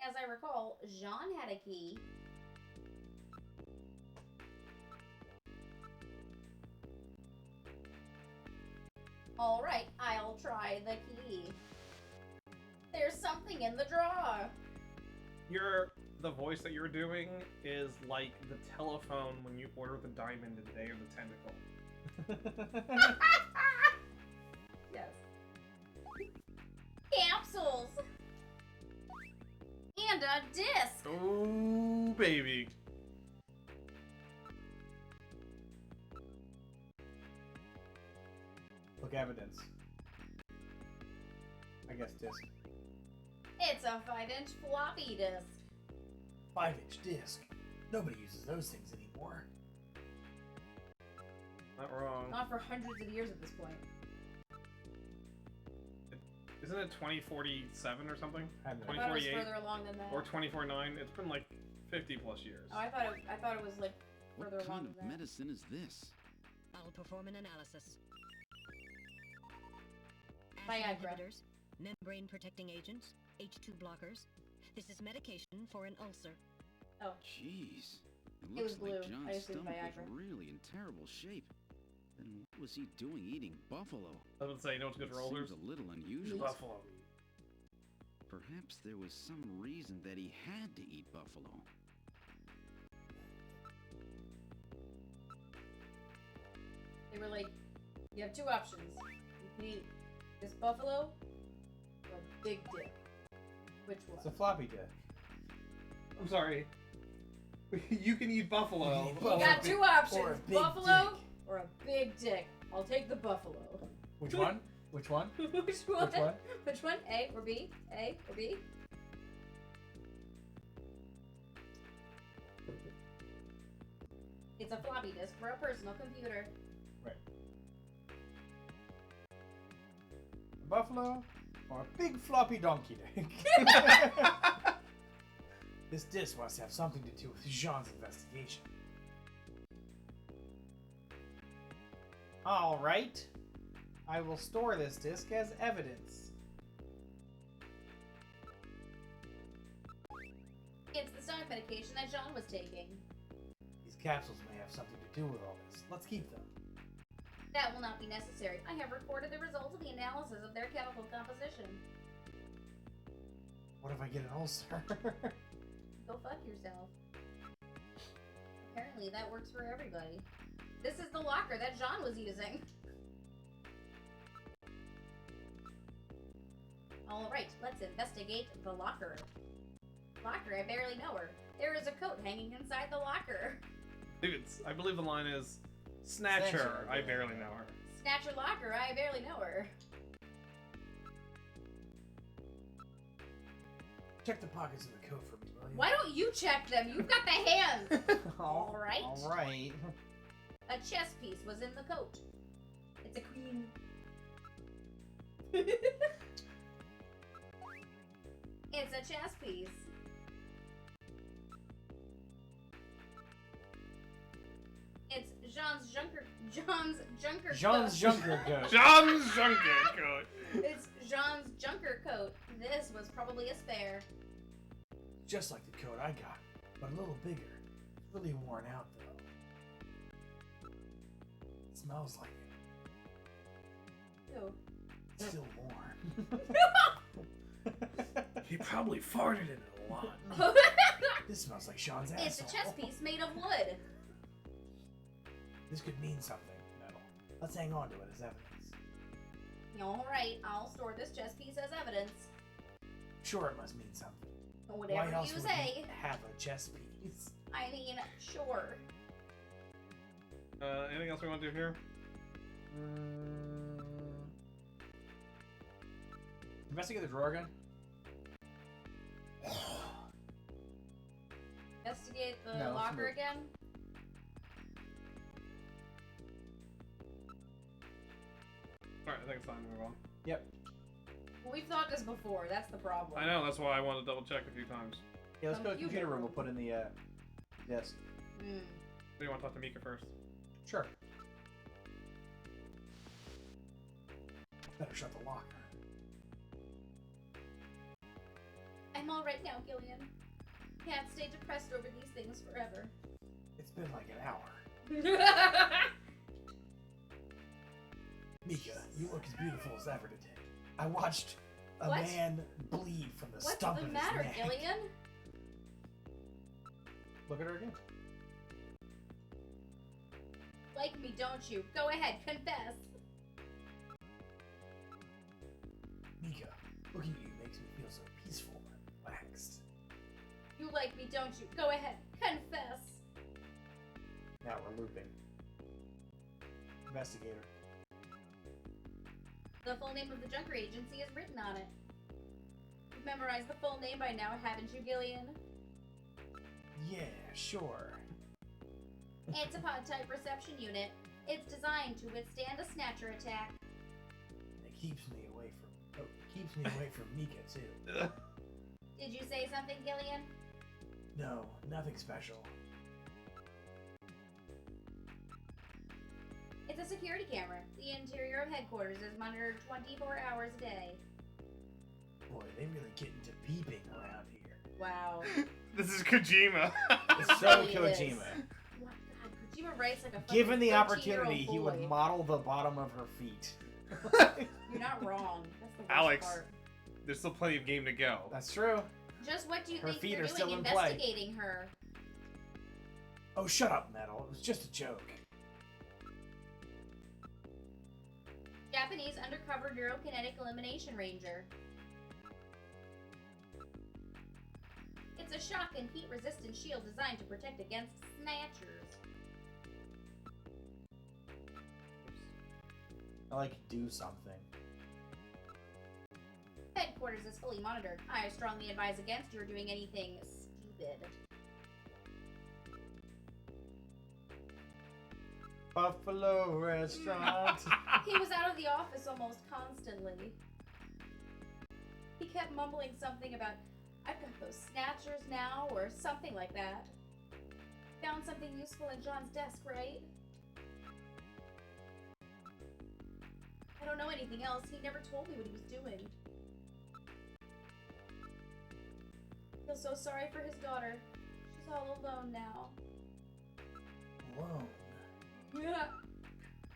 As I recall, Jean had a key. Alright, I'll try the key. There's something in the drawer. The voice that you're doing is like the telephone when you order the diamond in Day of the Tentacle. Yes. Capsules! And a disc! Oh, baby. Look, evidence. I guess disc. It's a 5-inch floppy disk. 5-inch disc. Nobody uses those things anymore. Not wrong. Not for hundreds of years at this point. Isn't it 2047 or something? I have no I thought it was 2048 further along than that. or 2049? It's been like 50 plus years. Oh, I thought it was like What further kind along of than that. medicine is this? I'll perform an analysis. Viagra. Acid inhibitors, membrane protecting agents, H2 blockers. This is medication for an ulcer. Oh, Jeez. It was Looks like blue. I John's assumed stomach Viagra. was really in terrible shape. Then what was he doing eating buffalo? I was gonna say, you know what's good It for ulcers? seems a little unusual. Buffalo. Perhaps there was some reason that he had to eat buffalo. they were like, you have two options. You can eat this buffalo or a big dick. Which It's a one? floppy disk. I'm sorry. You can eat buffalo. You can eat You got two options: or a big buffalo dick. or a big dick. I'll take the buffalo. Which one? Which one? Which one? Which one? Which one? A or B? A or B? It's a floppy disk for a personal computer. A buffalo or a big floppy donkey dick? This disc must have something to do with Jean's investigation. Alright. I will store this disc as evidence. It's the stomach medication that Jean was taking. These capsules may have something to do with all this. Let's keep them. That will not be necessary. I have recorded the results of the analysis of their chemical composition. What if I get an ulcer? Go fuck yourself. Apparently that works for everybody. This is the locker that Jean was using. Alright, let's investigate the locker. Locker, I barely know her. There is a coat hanging inside the locker. Dudes, I believe the line is Snatcher, Snatcher, I yeah. barely know her. Snatcher locker, I barely know her. Check the pockets of the coat for me, will you? Why don't you check them? You've got the hands! Alright. Alright. A chess piece was in the coat. It's a queen. It's a chess piece. It's Jean's Junker coat. Jean's Junker coat. John's Junker coat. It's Jean's Junker coat. This was probably a spare. Just like the coat I got, but a little bigger. It's really worn out though. It smells like it. Ew. It's still warm. He probably farted in it a lot. This smells like Sean's asshole. It's a chess piece made of wood. This could mean something, Metal. Let's hang on to it as evidence. Alright, I'll store this chess piece as evidence. Sure, it must mean something. Whatever Why else you would say. he have a chess piece? I mean, sure. Anything else we want to do here? Investigate the drawer again. Investigate the No, let's locker move. again. Alright, I think it's time to move on. Yep. Well, we've thought this before. That's the problem. I know, that's why I wanted to double check a few times. Yeah, let's go to the computer room. We'll put in the desk. Mm. Do you want to talk to Mika first? Sure. Better shut the locker. I'm all right now, Gillian. Can't stay depressed over these things forever. It's been like an hour. Mika, you look as beautiful as ever today. I watched a What? man bleed from the What's stump the of matter, his neck. Gillian? Look at her again. Like me, don't you? Go ahead, confess. Mika, looking at you makes me feel so peaceful and relaxed. You like me, don't you? Go ahead, confess. Now we're looping. Investigator. The full name of the Junker Agency is written on it. You've memorized the full name by now, haven't you, Gillian? Yeah, sure. It's a pod-type reception unit. It's designed to withstand a Snatcher attack. It keeps me away from Mika too. Did you say something, Gillian? No, nothing special. It's a security camera. The interior of headquarters is monitored 24 hours a day. Boy, they really get into beeping around here. Wow. This is Kojima. It's so really is. Kojima. What God, Kojima writes like a fucking Given the 13-year-old opportunity, he would boy. model the bottom of her feet. You're not wrong. That's the worst Alex. part. There's still plenty of game to go. That's true. Just what do you Her think feet you're are doing still in play. investigating her? Oh, shut up, Metal. It was just a joke. Japanese undercover neurokinetic elimination ranger. It's a shock and heat resistant shield designed to protect against snatchers. I like do something. Headquarters is fully monitored. I strongly advise against your doing anything stupid. Buffalo restaurant. He was out of the office almost constantly. He kept mumbling something about, I've got those snatchers now, or something like that. Found something useful in John's desk, right? I don't know anything else. He never told me what he was doing. I feel so sorry for his daughter. She's all alone now. Whoa. Yeah.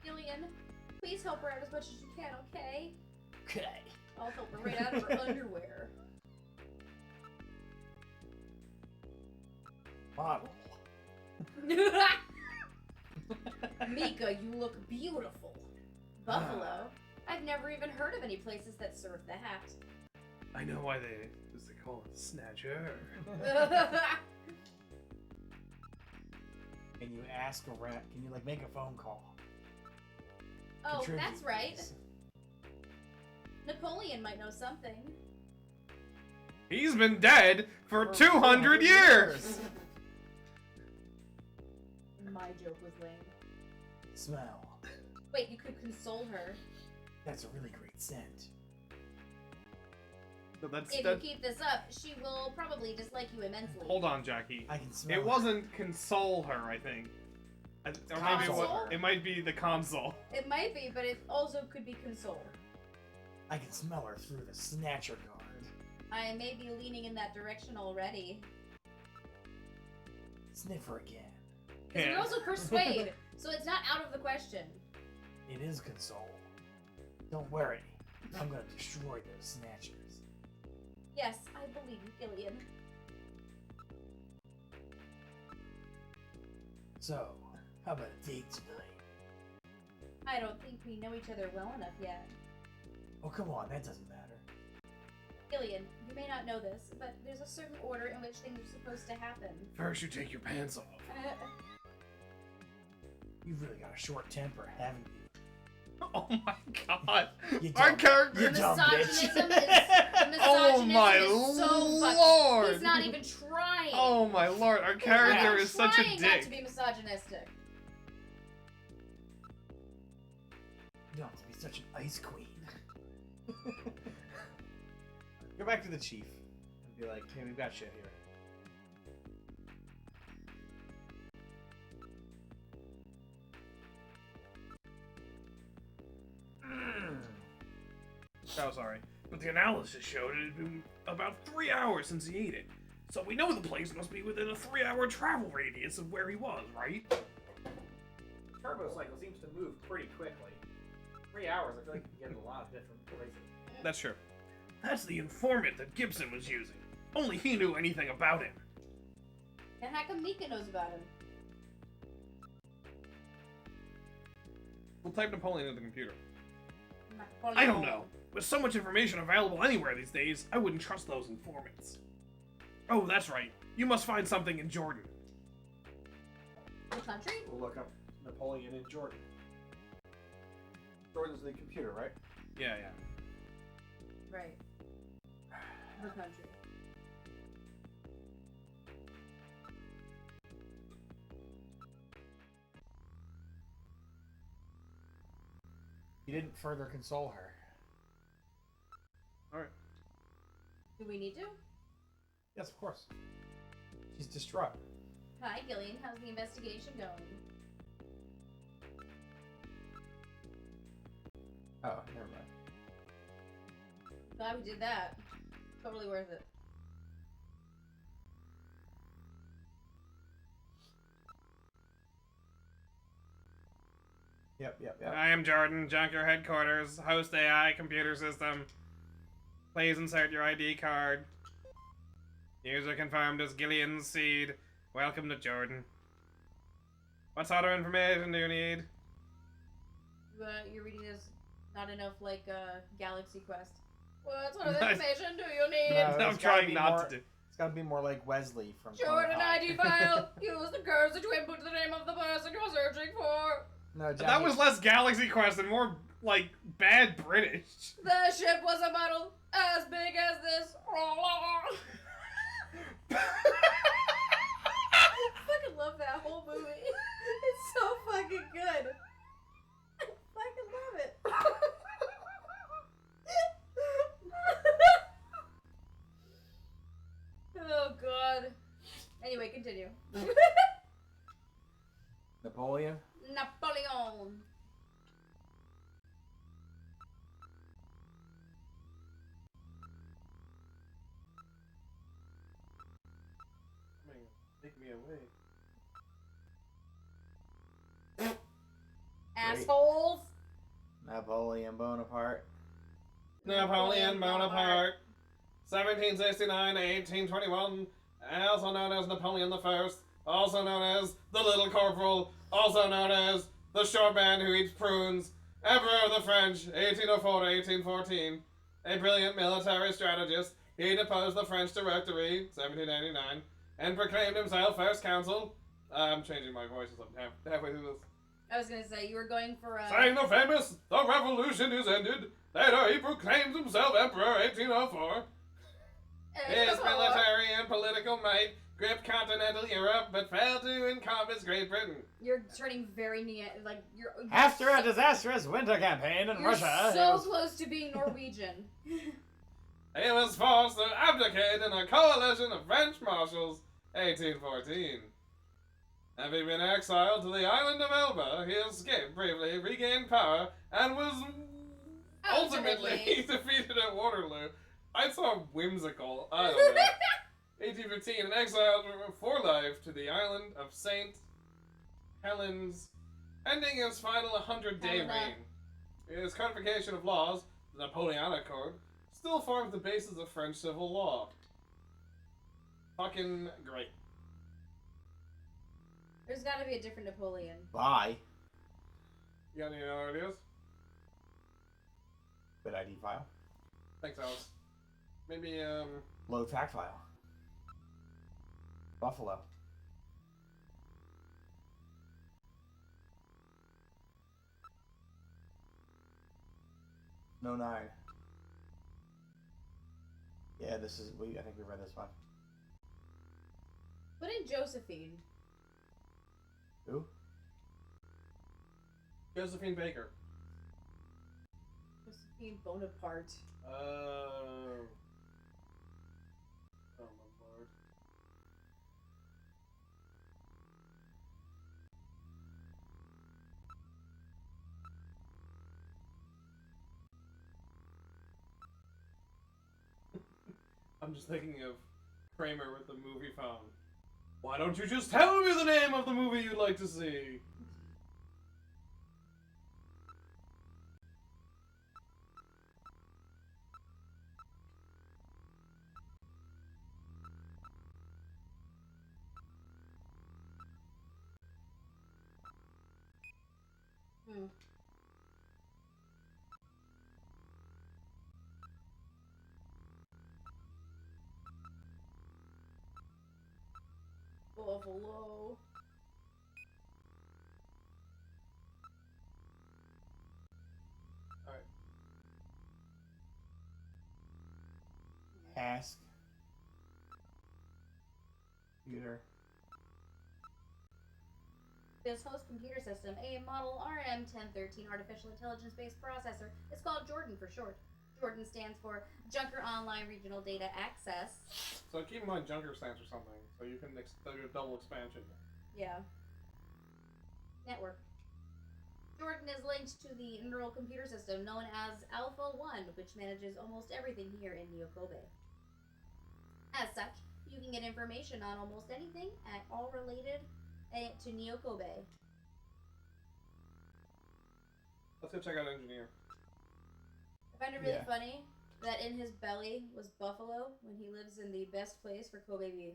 Gillian, please help her out as much as you can, okay? Okay. I'll help her right out of her underwear. Model. Mika, you look beautiful. Buffalo? I've never even heard of any places that serve that. I know why they call it Snatcher. Can you ask around? Can you like make a phone call? Oh, Contribute, that's right. please. Napoleon might know something. He's been dead for 200 years! My joke was lame. Smell. Wait, you could console her. That's a really great scent. So that's, If you keep this up, she will probably dislike you immensely. hold on, Jackie. I can smell It wasn't console her, I think. Or maybe Console? it might be the console. It might be, but it also could be console. I can smell her through the Snatcher guard. I may be leaning in that direction already. Sniff her again. Because Yeah. we also persuade, so it's not out of the question. It is console. Don't worry. I'm gonna destroy those Snatchers. Yes, I believe you, Gillian. So, how about a date tonight? I don't think we know each other well enough yet. Oh, come on, that doesn't matter. Gillian, you may not know this, but there's a certain order in which things are supposed to happen. First, you take your pants off. You've really got a short temper, haven't you? Oh my god. You Our dumb- character. you The dumb misogynism bitch. is Oh my is so fucking. lord. He's not even trying. Oh my lord, our He's not character even is such a trying not to dick. be misogynistic. You don't have to be such an ice queen. Go back to the chief and be like, hey, we've got shit here. Oh, sorry. But the analysis showed it had been about 3 hours since he ate it. So we know the place must be within a 3-hour travel radius of where he was, right? The turbo cycle seems to move pretty quickly. 3 hours, I feel like you can get in a lot of different places. That's true. That's the informant that Gibson was using. Only he knew anything about him. And how come Mika knows about him? We'll type Napoleon into the computer. Napoleon. I don't know. With so much information available anywhere these days, I wouldn't trust those informants. Oh, that's right. You must find something in Jordan. The country? We'll look up Napoleon in Jordan. Jordan's the computer, right? Yeah. Right. The country. You didn't further console her. Alright. Do we need to? Yes, of course. She's distraught. Hi, Gillian. How's the investigation going? Oh, never mind. Glad we did that. Totally worth it. Yep. I am Jordan, Junker Headquarters, host AI computer system. Please insert your ID card. User confirmed as Gillian Seed. Welcome to Jordan. What sort of information do you need? You're reading this not enough like Galaxy Quest. What sort of information do you need? No, I'm it's gotta trying be not more- to do. It's gotta be more like Wesley from Jordan Clone High. ID file. Use the cursor to input the name of the person you're searching for. No, Johnny. That was less Galaxy Quest and more, like, bad British. The ship was a model as big as this. I fucking love that whole movie. It's so fucking good. I fucking love it. Oh god. Anyway, continue. Napoleon? Napoleon. Take me away. Assholes. Napoleon Bonaparte. Napoleon Bonaparte, 1769 to 1821, also known as Napoleon the First, also known as the Little Corporal, also known as the short man who eats prunes, Emperor of the French, 1804 to 1814, a brilliant military strategist. He deposed the French Directory, 1789, and proclaimed himself first consul. I'm changing my voices up halfway through this. I was gonna say, you were going for Saying the famous, the revolution is ended. Later he proclaims himself Emperor, 1804. His military and political might gripped continental Europe, but failed to encompass Great Britain. You're turning very like you're. After a disastrous winter campaign in You're Russia, so close to being Norwegian. He was forced to abdicate in a coalition of French marshals, 1814. Having been exiled to the island of Elba, he escaped bravely, regained power, and was ultimately defeated at Waterloo. I saw whimsical. I don't know. 1815, and exiled for life to the island of St. Helens, ending his final 100-day reign. His codification of laws, the Napoleonic Code, still forms the basis of French civil law. Fucking great. There's gotta be a different Napoleon. Bye. You got any other ideas? Good ID file. Thanks, Alice. Maybe, Load fact file. Buffalo. No 9. Yeah, this is I think we read this one. Put in Josephine. Who? Josephine Baker. Being Bonaparte. Oh my lord. I'm just thinking of Kramer with the movie phone. Why don't you just tell me the name of the movie you'd like to see? Hmm. Buffalo. Alright. Ask. Computer. This host computer system, a model RM1013 artificial intelligence-based processor, is called Jordan for short. Jordan stands for Junker Online Regional Data Access. So keep in mind Junker stands for something, so you can do a double expansion. Yeah. Network. Jordan is linked to the neural computer system known as Alpha 1, which manages almost everything here in Nyokobe. As such, you can get information on almost anything at all related to Nyokobe. Let's go check out Engineer. I find it really Yeah. funny that in his belly was buffalo when he lives in the best place for Kobe beef.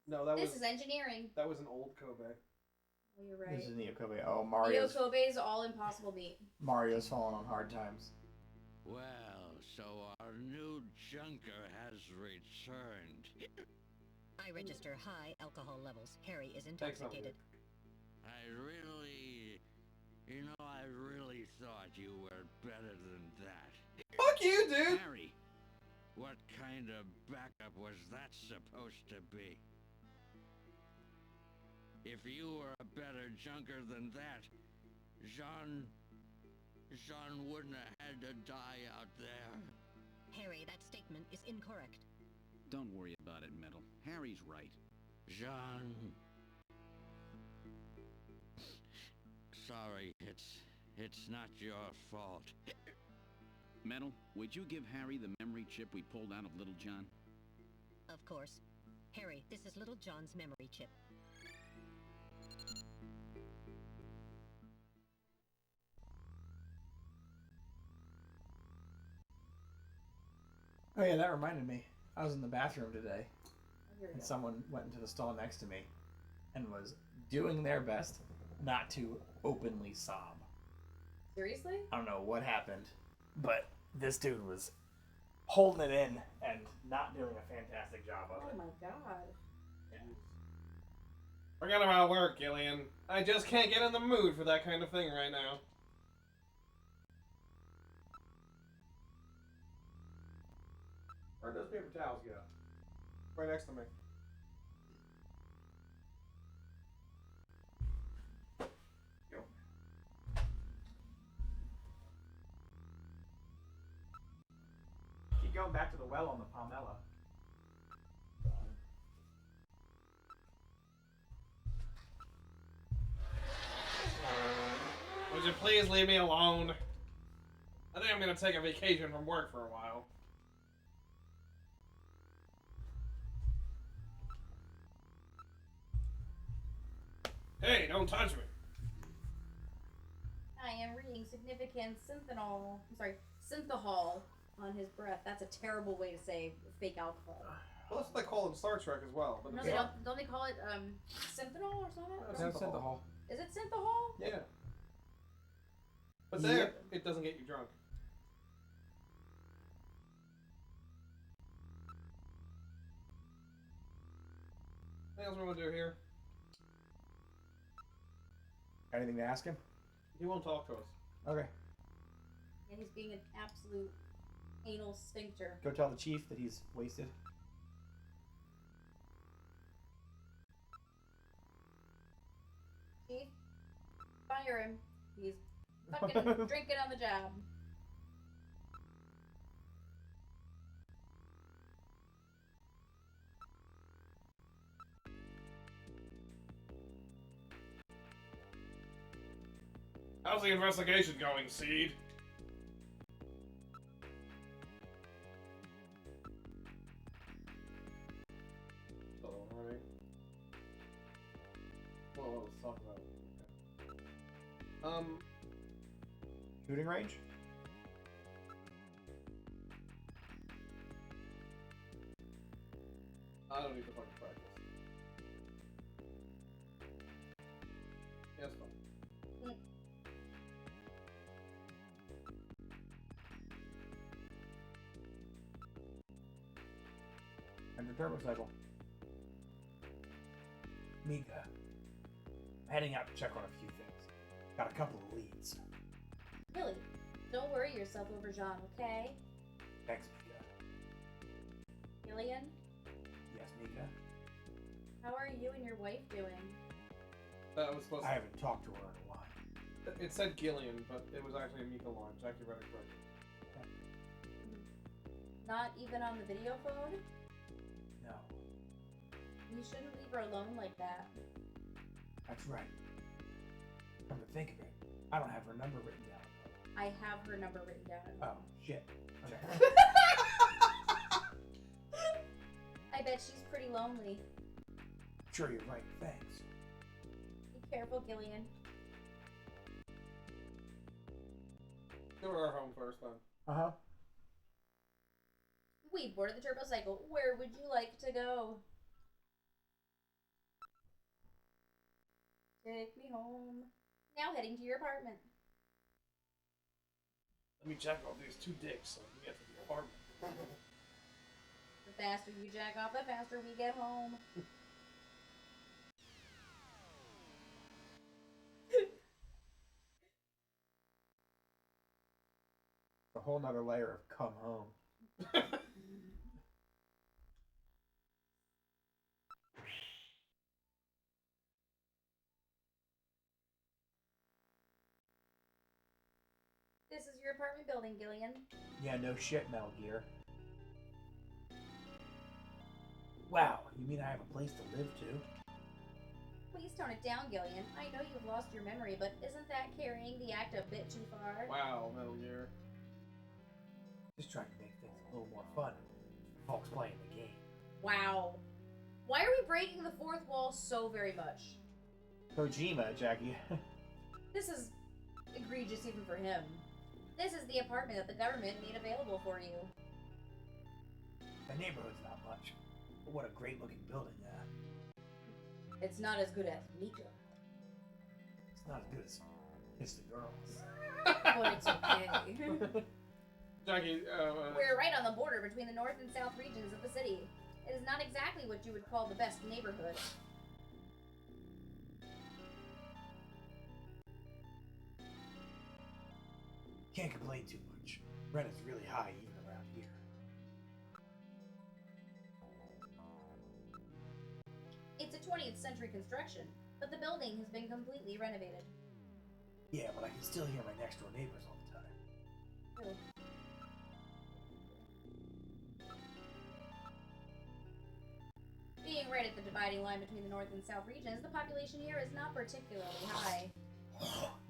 No, that This is engineering. that was an old Kobe. Oh, you're right. This is Nyokobe. Oh, Mario's Nyokobe's all impossible meat. Mario's falling on hard times. Well, so our new junker has returned. I register high alcohol levels. Harry is Thanks, intoxicated. I really thought you were better than that. Fuck you, dude! Harry, what kind of backup was that supposed to be? If you were a better junker than that, Jean wouldn't have had to die out there. Harry, that statement is incorrect. Don't worry about it, Metal. Harry's right. Jean. Sorry, it's not your fault. Metal, would you give Harry the memory chip we pulled out of Little John? Of course. Harry, this is Little John's memory chip. Oh yeah, that reminded me. I was in the bathroom today, Oh, here we and go. someone went into the stall next to me, and was doing their best not to openly sob. Seriously? I don't know what happened, but this dude was holding it in and not doing a fantastic job of Oh it. my god. Forget about work, Gillian. I just can't get in the mood for that kind of thing right now. Where'd those paper towels go? Right next to me. Go. Keep going back to the well on the Palmella. Would you please leave me alone? I think I'm gonna take a vacation from work for a while. Hey, don't touch me. I am reading significant synthahol on his breath. That's a terrible way to say fake alcohol. Well, that's what they call it in Star Trek as well. But No, it's they not- don't they call it synthanol or something? No, That's in the hall. Is it synthahol? Yeah. But there, it doesn't get you drunk. What else we want to do here? Anything to ask him? He won't talk to us. Okay. Yeah, he's being an absolute anal sphincter. Go tell the chief that he's wasted. Chief, fire him. He's fucking drinking on the job. How's the investigation going, Seed? Well, let's talk about it. Shooting range? I don't need to fucking practice. Yeah, it's fine. And the turbo cycle. Mika, I'm heading out to check on a few things. Got a couple of leads. Billy, don't worry yourself over Jean, okay? Thanks, Mika. Gillian, Yes, Mika? how are you and your wife doing? That was supposed I to... haven't talked to her in a while. It said Gillian, but it was actually a Mika line. Jackie read it correctly. Not even on the video phone? No, You shouldn't leave her alone like that. that's right. Come to think of it, I don't have her number written down. I have her number written down at Oh, home. shit. Okay. I bet she's pretty lonely. Sure, you're right. Thanks. Be careful, Gillian. Go to our home first, then. Uh-huh. We've boarded the turbo cycle. Where would you like to go? Take me home. Now heading to your apartment. Let me check off these 2 dicks so we can get to the apartment. The faster you jack off, the faster we get home. A whole nother layer of come home. This is your apartment building, Gillian. Yeah, no shit, Metal Gear. Wow, you mean I have a place to live too? Please tone it down, Gillian. I know you've lost your memory, but isn't that carrying the act a bit too far? Wow, Metal Gear. Just trying to make things a little more fun. Folks playing the game. Wow. Why are we breaking the fourth wall so very much? Kojima, Jackie. This is egregious even for him. This is the apartment that the government made available for you. The neighborhood's not much, but what a great looking building, It's not as good as Mika, It's not as good as It's the Girls. but it's okay. Jackie, We're right on the border between the north and south regions of the city. It is not exactly what you would call the best neighborhood. Can't complain too much. Rent is really high even around here. It's a 20th century construction, but the building has been completely renovated. Yeah, but I can still hear my next door neighbors all the time. Oh. Being right at the dividing line between the north and south regions, the population here is not particularly high.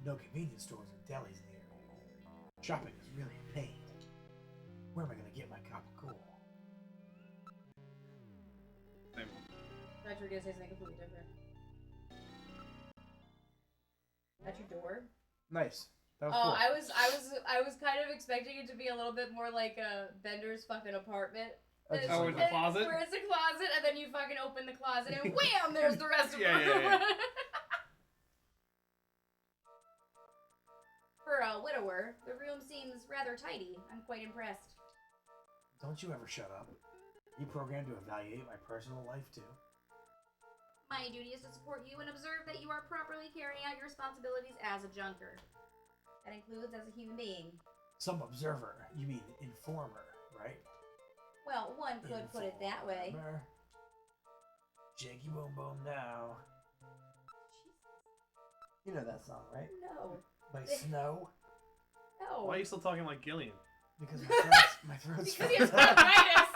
No convenience stores or delis in the area. Shopping is really a pain. Where am I gonna get my cup of cool? I thought you were gonna say something completely different. That's your door? nice. That was Oh, cool. I was kind of expecting it to be a little bit more like a Bender's fucking apartment. That's Oh, in the closet? Where it's a closet, and then you fucking open the closet, and wham! There's the rest of the Yeah, room. yeah, For a widower, the room seems rather tidy. I'm quite impressed. Don't you ever shut up. You programmed to evaluate my personal life too. My duty is to support you and observe that you are properly carrying out your responsibilities as a junker. That includes as a human being. Some observer, you mean informer, right? Well, one could put it that way. Informer. Shaky boom boom now. You know that song, right? No. By Snow? No. Why are you still talking like Gillian? Because my throat's Because he has bronchitis.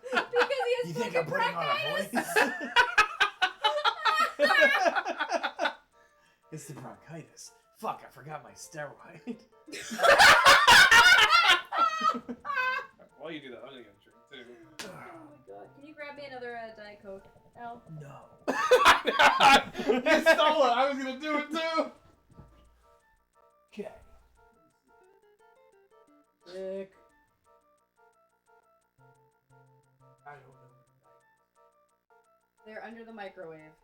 Because he has You think I'm fucking putting on a bronchitis. voice? It's the bronchitis. Fuck, I forgot my steroid. While you do that, I'm gonna get a drink too. Oh my god. Can you grab me another Diet Coke, Al? No. You stole it. I was gonna do it too. Okay. Sick. I don't know. They're under the microwave.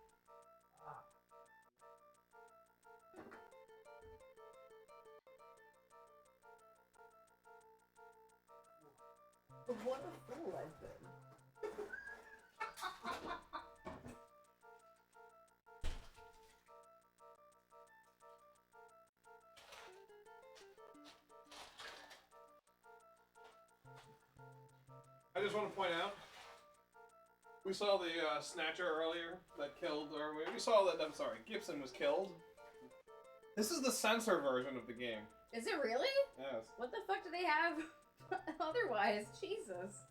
What a fool I've been. I just want to point out, we saw the Snatcher earlier that killed, or we saw that, I'm sorry, Gibson was killed. This is the censor version of the game. Is it really? Yes. What the fuck do they have otherwise? Jesus.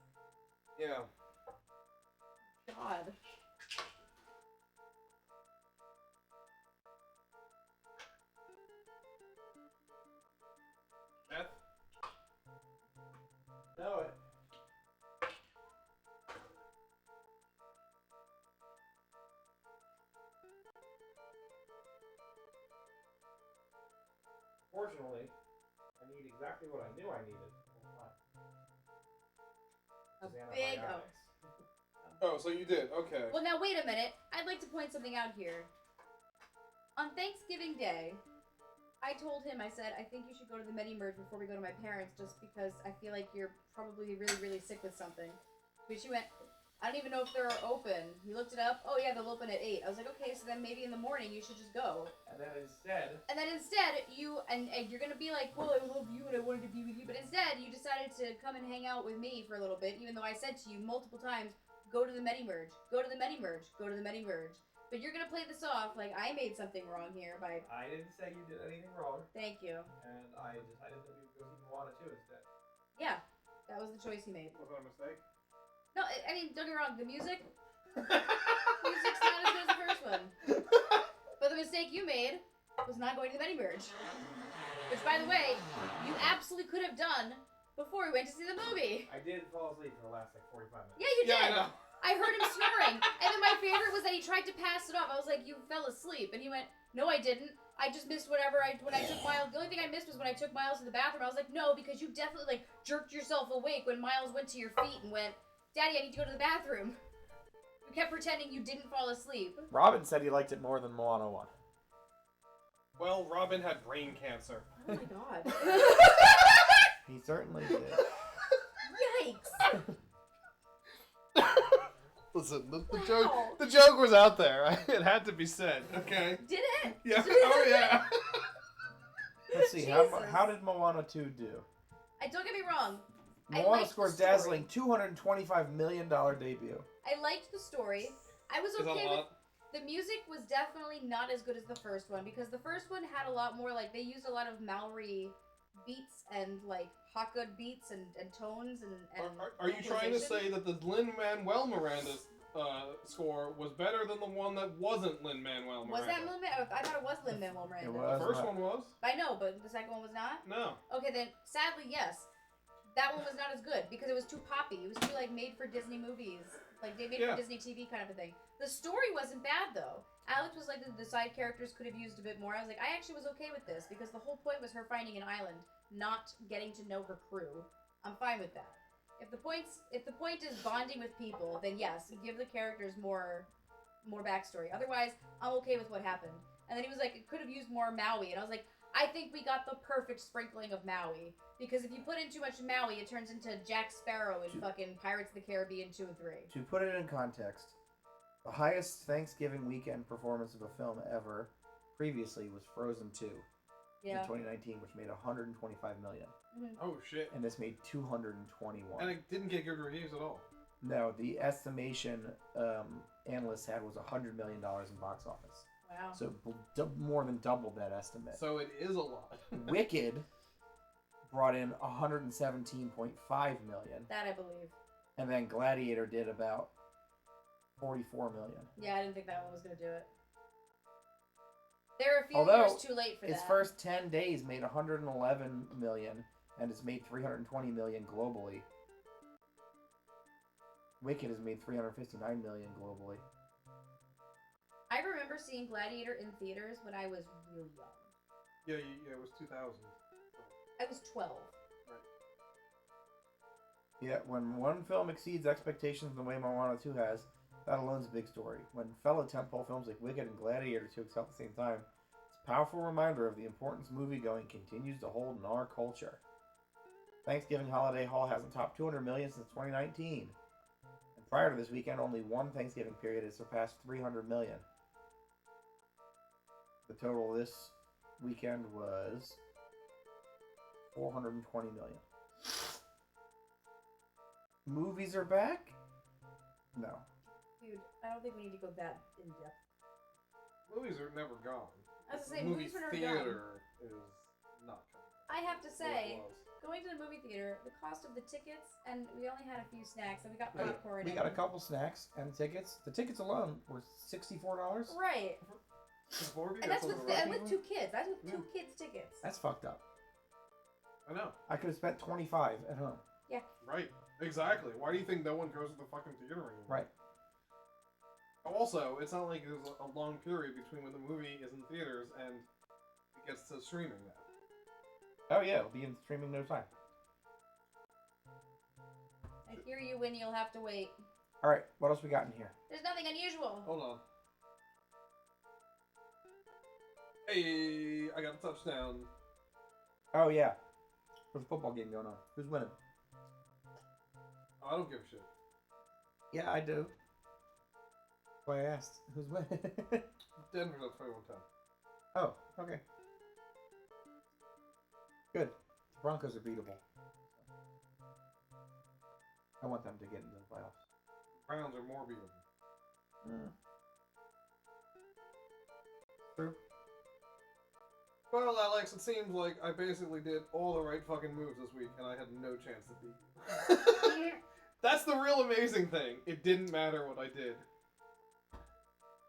Yeah. God. Beth? Know it. Fortunately, I need exactly what I knew I needed. A big. Oh. Oh, so you did. Okay. Well, now wait a minute. I'd like to point something out here. On Thanksgiving Day, I told him, I said, I think you should go to the Medi-Merge before we go to my parents, just because I feel like you're probably really, really sick with something. But she went, I don't even know if they're open. He looked it up. Oh, yeah, they'll open at 8. I was like, okay, so then maybe in the morning you should just go. And then instead, you, and you're going to be like, well, I love you and I wanted to be with you. But instead, you decided to come and hang out with me for a little bit, even though I said to you multiple times, go to the Medi-Merge, go to the Medi-Merge, go to the Medi-Merge. But you're going to play this off like I made something wrong here by... I didn't say you did anything wrong, Thank you. and I decided that we would go see Moana 2 instead. Yeah, that was the choice he made. Was that a mistake? No, I mean, don't get me wrong, the music's not as good as the first one. But the mistake you made was not going to the Medi-Merge. Which, by the way, you absolutely could have done before we went to see the movie. I did fall asleep for the last, 45 minutes. Yeah, you did. Yeah, I know. I heard him snoring. And then my favorite was that he tried to pass it off. I was like, you fell asleep. And he went, no, I didn't. I just missed whatever when I took Miles. The only thing I missed was when I took Miles to the bathroom. I was like, no, because you definitely, jerked yourself awake when Miles went to your feet and went, Daddy, I need to go to the bathroom. You kept pretending you didn't fall asleep. Robin said he liked it more than Moana 1. Well, Robin had brain cancer. Oh my god. He certainly did. Yikes. Listen, the Wow. joke was out there. It had to be said. Okay. Did it? Yeah. Oh yeah. Let's see, Jesus. how did Moana 2 do? Don't get me wrong. I Moana liked the scored story. dazzling $225 million debut. I liked the story. I was Is that okay a with... lot? The music was definitely not as good as the first one, because the first one had a lot more, they used a lot of Maori beats and, hot good beats and tones and Are you trying to vocalization. say that the Lin-Manuel Miranda's score was better than the one that wasn't Lin-Manuel Miranda? Was that Lin-Manuel? I thought it was Lin-Manuel Miranda. It was. The first one was? I know, but the second one was not? No. Okay, then, sadly, yes. That one was not as good, because it was too poppy. It was too, made for Disney movies. They made Yeah. for Disney TV kind of a thing. The story wasn't bad, though. Alex was like, the side characters could have used a bit more. I was like, I actually was okay with this, because the whole point was her finding an island, not getting to know her crew. I'm fine with that. If the point is bonding with people, then yes, give the characters more backstory. Otherwise, I'm okay with what happened. And then he was like, it could have used more Maui, and I was like, I think we got the perfect sprinkling of Maui. Because if you put in too much Maui, it turns into Jack Sparrow in fucking Pirates of the Caribbean 2 and 3. To put it in context, the highest Thanksgiving weekend performance of a film ever previously was Frozen 2 in 2019, which made $125 million. Mm-hmm. Oh shit. And this made $221. And it didn't get good reviews at all. No, the estimation analysts had was $100 million in box office. Wow. So more than double that estimate. So it is a lot. Wicked brought in $117.5 million. That I believe. And then Gladiator did about $44 million. Yeah, I didn't think that one was going to do it. They're a few Although, years too late for its that. first 10 days made 111 million, and it's made 320 million globally. Wicked has made 359 million globally. I remember seeing Gladiator in theaters when I was really young. Yeah, it was 2000. I was 12. Yeah, when one film exceeds expectations the way Moana 2 has, that alone's a big story. When fellow tentpole films like Wicked and Gladiator 2 excel at the same time, it's a powerful reminder of the importance moviegoing continues to hold in our culture. Thanksgiving holiday haul hasn't topped 200 million since 2019. And prior to this weekend, only one Thanksgiving period has surpassed 300 million. The total this weekend was 420 million. Movies are back? No. Dude, I don't think we need to go that in depth. Movies are never gone. I was gonna say, Movie movies were never theater is not coming. I have to say, Well, it was. going to the movie theater, the cost of the tickets, and we only had a few snacks, and we got Yeah, popcorn. We got a couple snacks and tickets. The tickets alone were $64. Right. And that's with two kids. That's with two kids' tickets. That's fucked up. I know. I could have spent 25 at home. Yeah. Right. Exactly. Why do you think no one goes to the fucking theater anymore? Right. Also, it's not like there's a long period between when the movie is in theaters and it gets to streaming now. Oh yeah, it'll be in streaming no time. I hear you when you'll have to wait. All right, what else we got in here? There's nothing unusual. Hold on. Hey, I got a touchdown. Oh yeah, there's a football game going on. Who's winning? I don't give a shit. Yeah, I do. That's why I asked. Who's winning? Denver's at 21-10. Oh, okay. Good. The Broncos are beatable. I want them to get into the playoffs. Browns are more beatable. True. Well, Alex, it seems like I basically did all the right fucking moves this week, and I had no chance to beat you. That's the real amazing thing. It didn't matter what I did.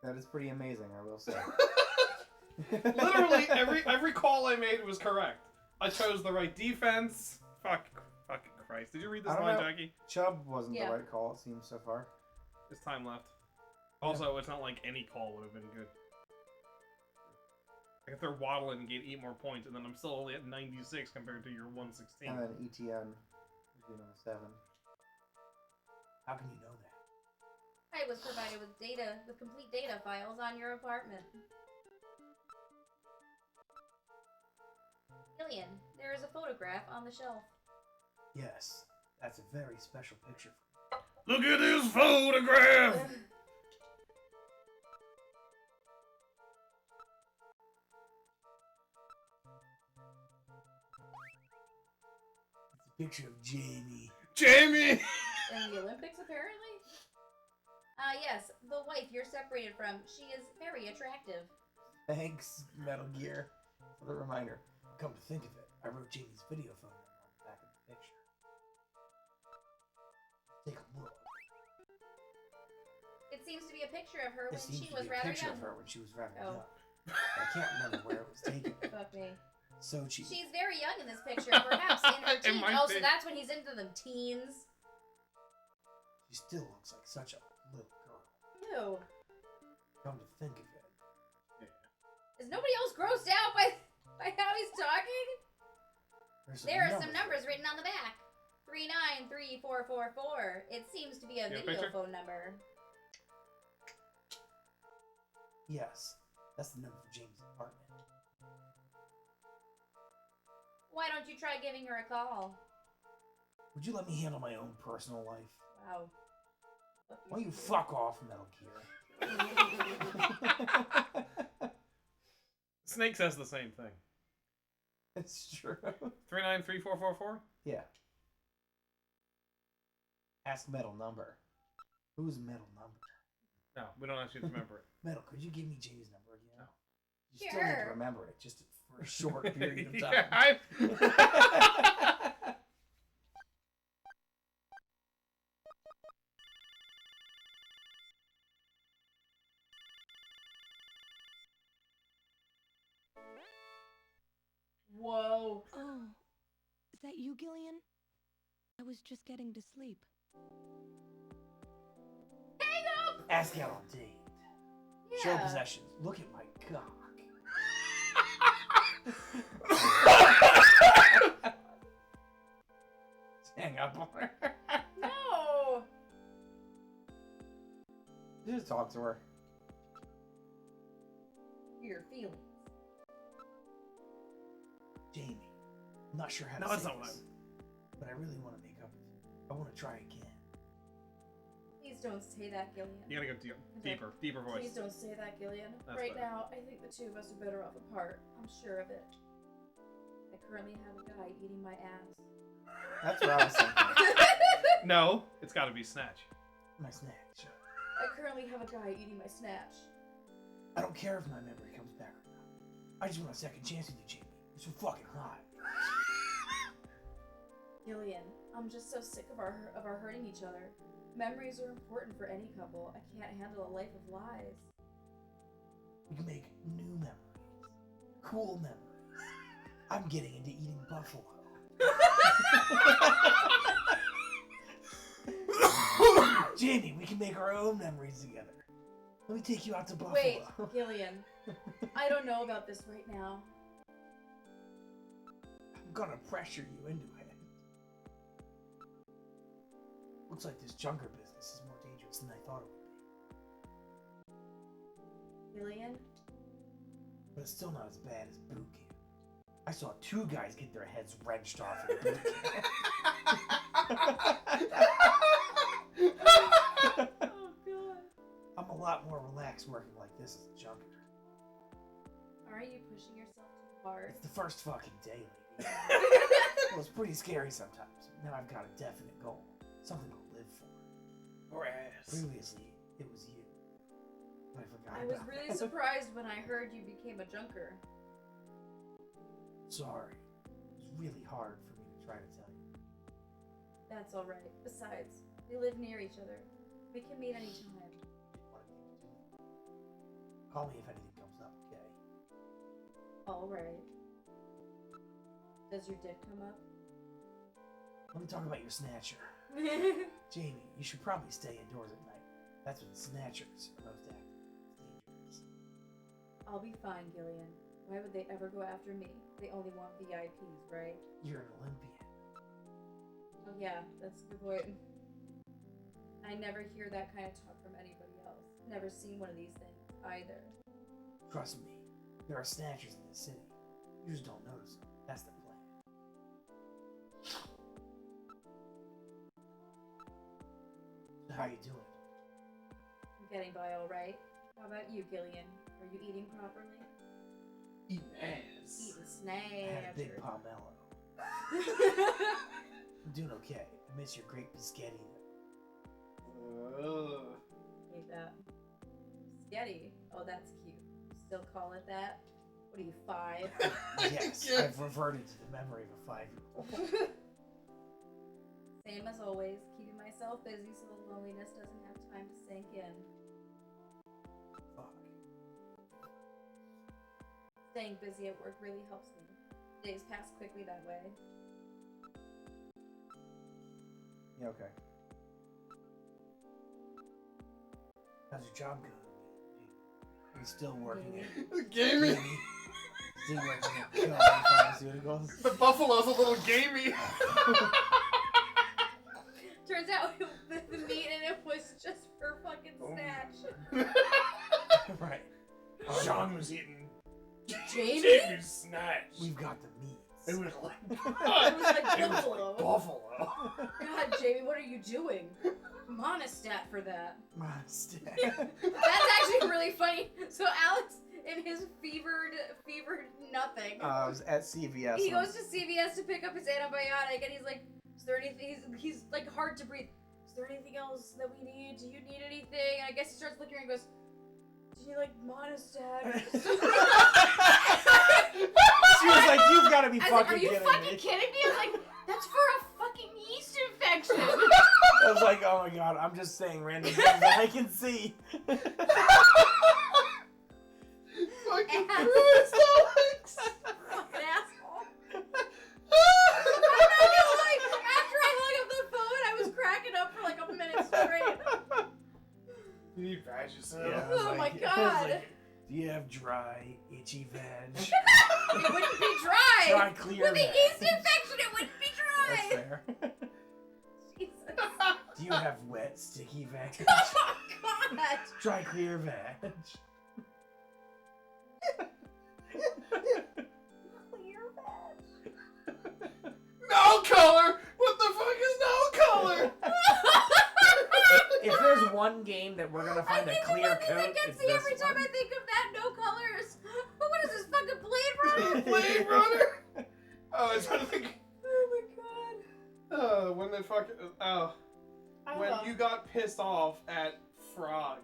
That is pretty amazing, I will say. Literally, every call I made was correct. I chose the right defense. Fucking Christ. Did you read this I don't line, know. Jackie? Chubb wasn't Yeah. the right call, it seems so far. There's time left. Also, it's not like any call would have been good. Like if they're waddling and get 8 more points, and then I'm still only at 96 compared to your 116. And then ETN would be number 7. How can you know that? I was provided with complete data files on your apartment. Gillian, there is a photograph on the shelf. Yes, that's a very special picture. Look at this photograph! It's a picture of Jamie. Jamie! In the Olympics, apparently? Yes, the wife you're separated from. She is very attractive. Thanks, Metal Gear, for the reminder. Come to think of it, I wrote Jamie's video phone number on the back of the picture. Take a look. It seems to be a picture of her It when seems she to was be a rather picture young. of her when she was rather Oh. young. I can't remember where it was taken. Fuck me. So cheap. She's very young in this picture, perhaps in her It teens. might Oh, be. so that's when he's into the teens. She still looks like such a little girl. Ew. Come to think of it. Is nobody else grossed out by how he's talking? There are some numbers written on the back. 393444. It seems to be a You have a video picture? phone number. Yes, that's the number for Jamie's apartment. Why don't you try giving her a call? Would you let me handle my own personal life? Wow. Why don't you fuck off, Metal Gear? Snake says the same thing. It's true. 393444? Yeah. Ask Metal number. Who's Metal number? No, we don't actually remember it. Metal, could you give me Jamie's number again? No. You still need to Sure. remember it, just for a short period of time. Yeah, that you, Gillian? I was just getting to sleep. Hang up! Ask out on date. Show Yeah. possessions. Look at my cock. Hang up on her. No! Just talk to her. Your feelings. Jamie, I'm not sure how No, to that's say not what this, but I really want to make up with you. I want to try again. Please don't say that, Gillian. You gotta go deeper voice. Please don't say that, Gillian. That's right better. now, I think the two of us are better off apart. I'm sure of it. I currently have a guy eating my ass. That's what I was thinking. No, it's gotta be Snatch. My snatch. I currently have a guy eating my snatch. I don't care if my memory comes back or not. I just want a second chance with you, Jamie. You're so fucking hot. Gillian, I'm just so sick of our hurting each other. Memories are important for any couple. I can't handle a life of lies. We can make new memories. Cool memories. I'm getting into eating buffalo. Jamie, we can make our own memories together. Let me take you out to Buffalo. Wait, Gillian. I don't know about this right now. I'm gonna pressure you into it. Looks like this junker business is more dangerous than I thought it would be. Gillian? But it's still not as bad as boot camp. I saw 2 guys get their heads wrenched off in boot camp. Oh, God. I'm a lot more relaxed working like this as a junker. Aren't you pushing yourself too hard? It's the first fucking day, lady. Well, it's pretty scary sometimes. Now I've got a definite goal. Something to live for. Or ass. Previously, it was you. But I forgot I was about really it. surprised when I heard you became a junker. Sorry. It was really hard for me to try to tell you. That's alright. Besides, we live near each other. We can meet anytime. What did you do? Call me if anything comes up, okay? Alright. Does your dick come up? Let me talk about your snatcher. Jamie, you should probably stay indoors at night. That's when snatchers are most active. It's dangerous. I'll be fine, Gillian. Why would they ever go after me? They only want VIPs, right? You're an Olympian. Oh yeah, that's a good point. I never hear that kind of talk from anybody else. Never seen one of these things, either. Trust me, there are snatchers in the city. You just don't notice them. That's the plan. So how you doing? I'm getting by alright. How about you, Gillian? Are you eating properly? Eating ass. Eating I had a big Snatcher. pomelo. I'm doing okay. I miss your great biscotti. Hate that. Sketty. Oh, that's cute. Still call it that? What are you, 5? Yes, I've reverted to the memory of a 5-year-old. Same as always, keeping myself busy so the loneliness doesn't have time to sink in. Fuck. Staying busy at work really helps me. Days pass quickly that way. Yeah, okay. How's your job going? Are you still working at Gamey. Still working at pharmaceuticals? The buffalo's a little gamey. Turns out the meat in it was just for fucking snatch. Right. Sean was eating Jamie? Jamie's snatch. We've got the meats. It was like It was like buffalo. buffalo. God, Jamie, what are you doing? Monostat for that. Monster. That's actually really funny. So Alex, in his fevered nothing, I was at CVS. he goes to CVS to pick up his antibiotic, and he's like, "Is there anything?" He's like hard to breathe. Is there anything else that we need? Do you need anything? And I guess he starts looking and goes, "Do you like Monostat?" She was like, "You've got to be I was fucking like, "Are you kidding fucking me!" kidding me?" I was like, "That's for a fucking yeast infection." I was like, "Oh my god, I'm just saying random things that I can see." Fucking Ass. Christ, Alex. Fucking asshole. I'm You need badges. Yeah, Oh my I was God. like, do you have dry, itchy veg? It wouldn't be dry. Dry, clear With the veg. yeast infection, it wouldn't be That's dry. fair. Jesus. Do you have wet, sticky veg? Oh God. Dry, clear veg. Clear veg. No color. What the fuck is no color? If there's one game that we're gonna I find a think clear of one thing coat, that gets it's me this every time one. I think of that. No colors. What is this fucking Blade Runner? Blade Runner. Oh, I was trying to think. Oh my God. When they fucking I when love- you got pissed off at Frog.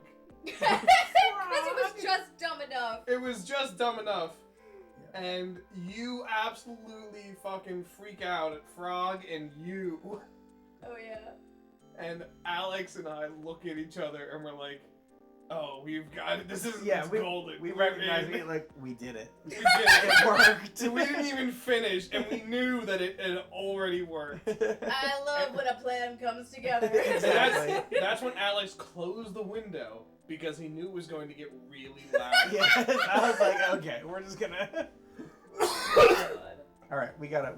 Because it was just dumb enough. It was just dumb enough. And you absolutely fucking freak out at Frog and you. Oh yeah. And Alex and I look at each other and we're like, oh, we've got it. This is Yeah, it's we golden. we We're recognize in. it, like, we did it. We did It it. worked. We didn't even finish, and we knew that it had already worked. I love when a plan comes together. Exactly. That's when Alex closed the window because he knew it was going to get really loud. Yeah, I was like, okay, we're just gonna. All right, we gotta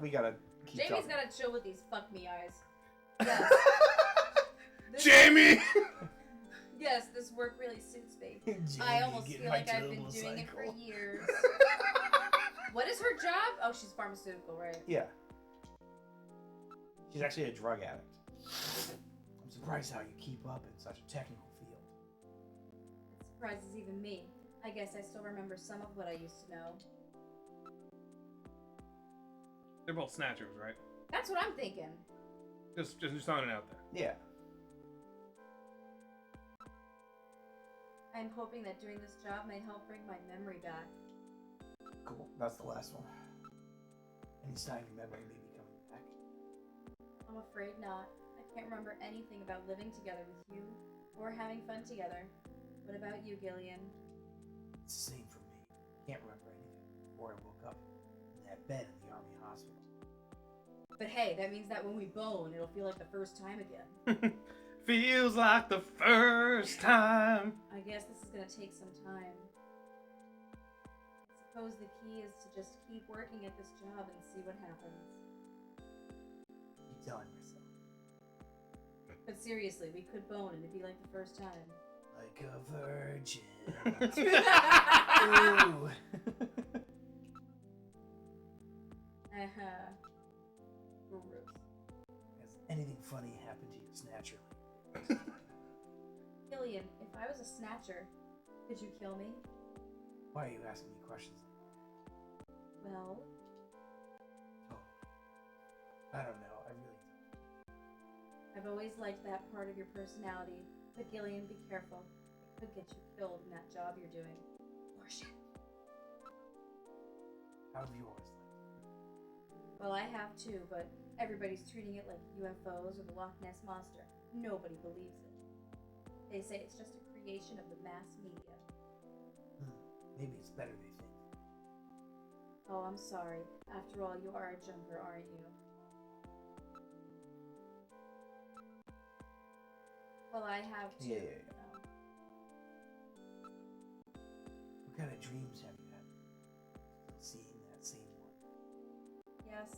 keep Jamie's talking. gotta chill with these fuck me eyes. Yes. This- Jamie! Yes, this work really suits me. Jamie, I almost get feel my like I've been turbo doing it for cycle. years. What is her job? Oh, she's pharmaceutical, right? Yeah. She's actually a drug addict. I'm surprised how you keep up in such a technical field. It surprises even me. I guess I still remember some of what I used to know. They're both Snatchers, right? That's what I'm thinking. Just throwing it out there. Yeah. I'm hoping that doing this job may help bring my memory back. Cool. That's the last one. Any sign your memory may be coming back? I'm afraid not. I can't remember anything about living together with you or having fun together. What about you, Gillian? It's the same for me. Can't remember anything before I woke up in that bed in the army hospital. But hey, that means that when we bone, it'll feel like the first time again. Feels like the first time. I guess this is gonna take some time. I suppose the key is to just keep working at this job and see what happens. Keep telling myself. But seriously, we could bone and it'd be like the first time. Like a virgin. Uh-huh. Ooh. Gross. Has anything funny happened to your snatcher? Gillian, if I was a snatcher, could you kill me? Why are you asking me questions? Well, Oh, I don't know. I really don't. I've always liked that part of your personality. But Gillian, be careful. It could get you killed in that job you're doing. Or shit. How have you always liked it? Well, I have too, but everybody's treating it like UFOs or the Loch Ness Monster. Nobody believes it. They say it's just a creation of the mass media. Maybe it's better they think. Oh, I'm sorry. After all, you are a junker, aren't you? Well, I have too. Yeah. so. What kind of dreams have you had? Still seeing that same one? Yes,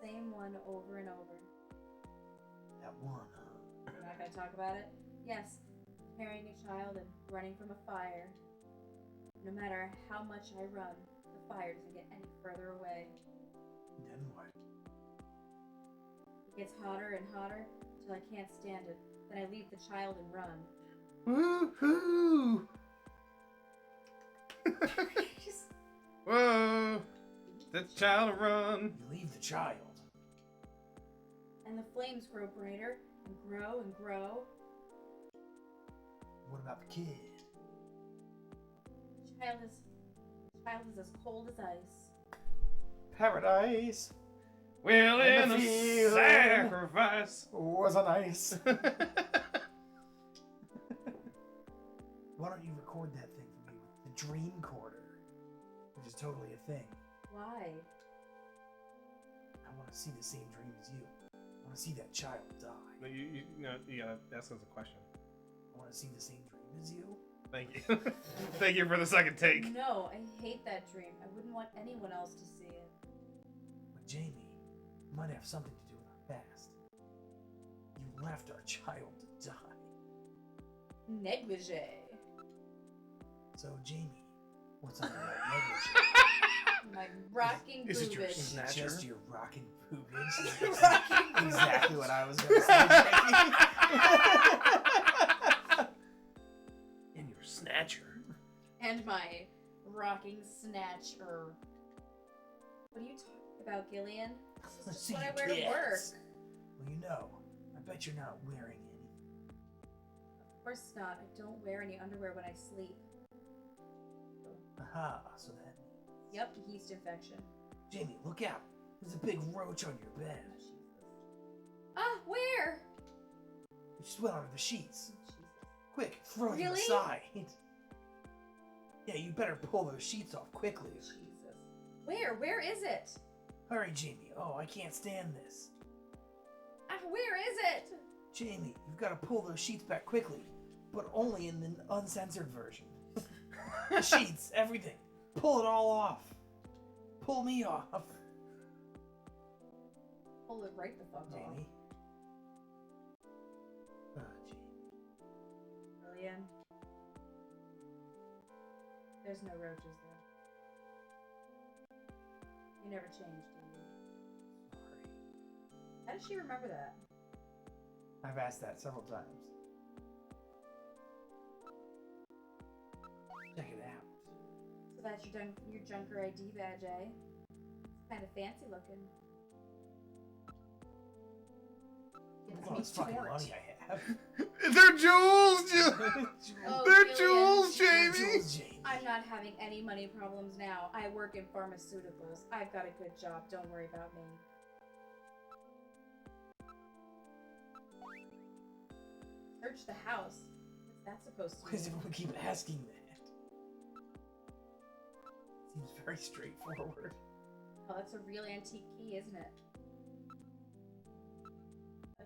same one over and over. That one, huh? You're not gonna talk about it? Yes, carrying a child and running from a fire. No matter how much I run, the fire doesn't get any further away. Then what? It gets hotter and hotter until I can't stand it. Then I leave the child and run. Woohoo! Whoa! That child run. You leave the child. And the flames grow brighter and grow and grow. What about the kid? Child is as cold as ice. Paradise Willing And the to feeling. sacrifice. was a nice. Why don't you record that thing for me with the dream recorder, which is totally a thing. Why? I want to see the same dream as you. I want to see that child die. No, you gotta ask us a question. I want to see the same dream as you. Thank you. Thank you for the second take. No, I hate that dream. I wouldn't want anyone else to see it. But Jamie, it might have something to do with our past. You left our child to die. Negligee. So, Jamie, what's under that negligee? My rocking Is it your boobage. Snatcher? Just your rockin' boobage. Rocking Exactly what I was going to say, Jackie. And your Snatcher. And my rocking snatcher. What are you talking about, Gillian? This is See just what I your wear to work. tits. Well, you know, I bet you're not wearing any. Of course not. I don't wear any underwear when I sleep. Aha, so that means... Yep, yeast infection. Jamie, look out. There's a big roach on your bed. Oh, Jesus. Ah, where? It just went under the sheets. Jesus. Quick, throw it Really? aside. Yeah, you better pull those sheets off quickly. Jesus. Where? Where is it? Hurry, Jamie. Oh, I can't stand this. Ah, where is it? Jamie, you've got to pull those sheets back quickly, but only in the uncensored version. The sheets, everything. Pull it all off. Pull me off. Pull it right the fuck off. Jamie. Oh, Jamie. Gillian. There's no roaches there. You never changed, do you? Sorry. How does she remember that? I've asked that several times. Check it out. So that's your Junker ID badge, eh? It's kind of fancy looking. Look at all this fucking money I have. They're jewels! Oh, They're Gillian. jewels, Jamie! Jules, Jamie. I'm not having any money problems now. I work in pharmaceuticals. I've got a good job. Don't worry about me. Search the house. What's that supposed to Why does mean? everyone keep asking that? Seems very straightforward. Oh, that's a real antique key, isn't it?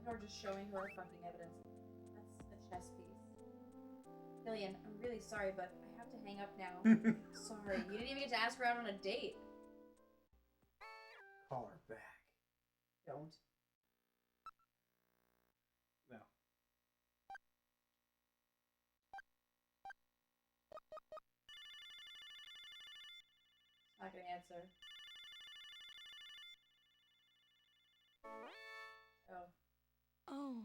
Or just showing her fucking evidence. That's a chess piece. Gillian, I'm really sorry, but I have to hang up now. Sorry, you didn't even get to ask her out on a date. Call her back. Don't. No. Not gonna answer. Oh. Oh,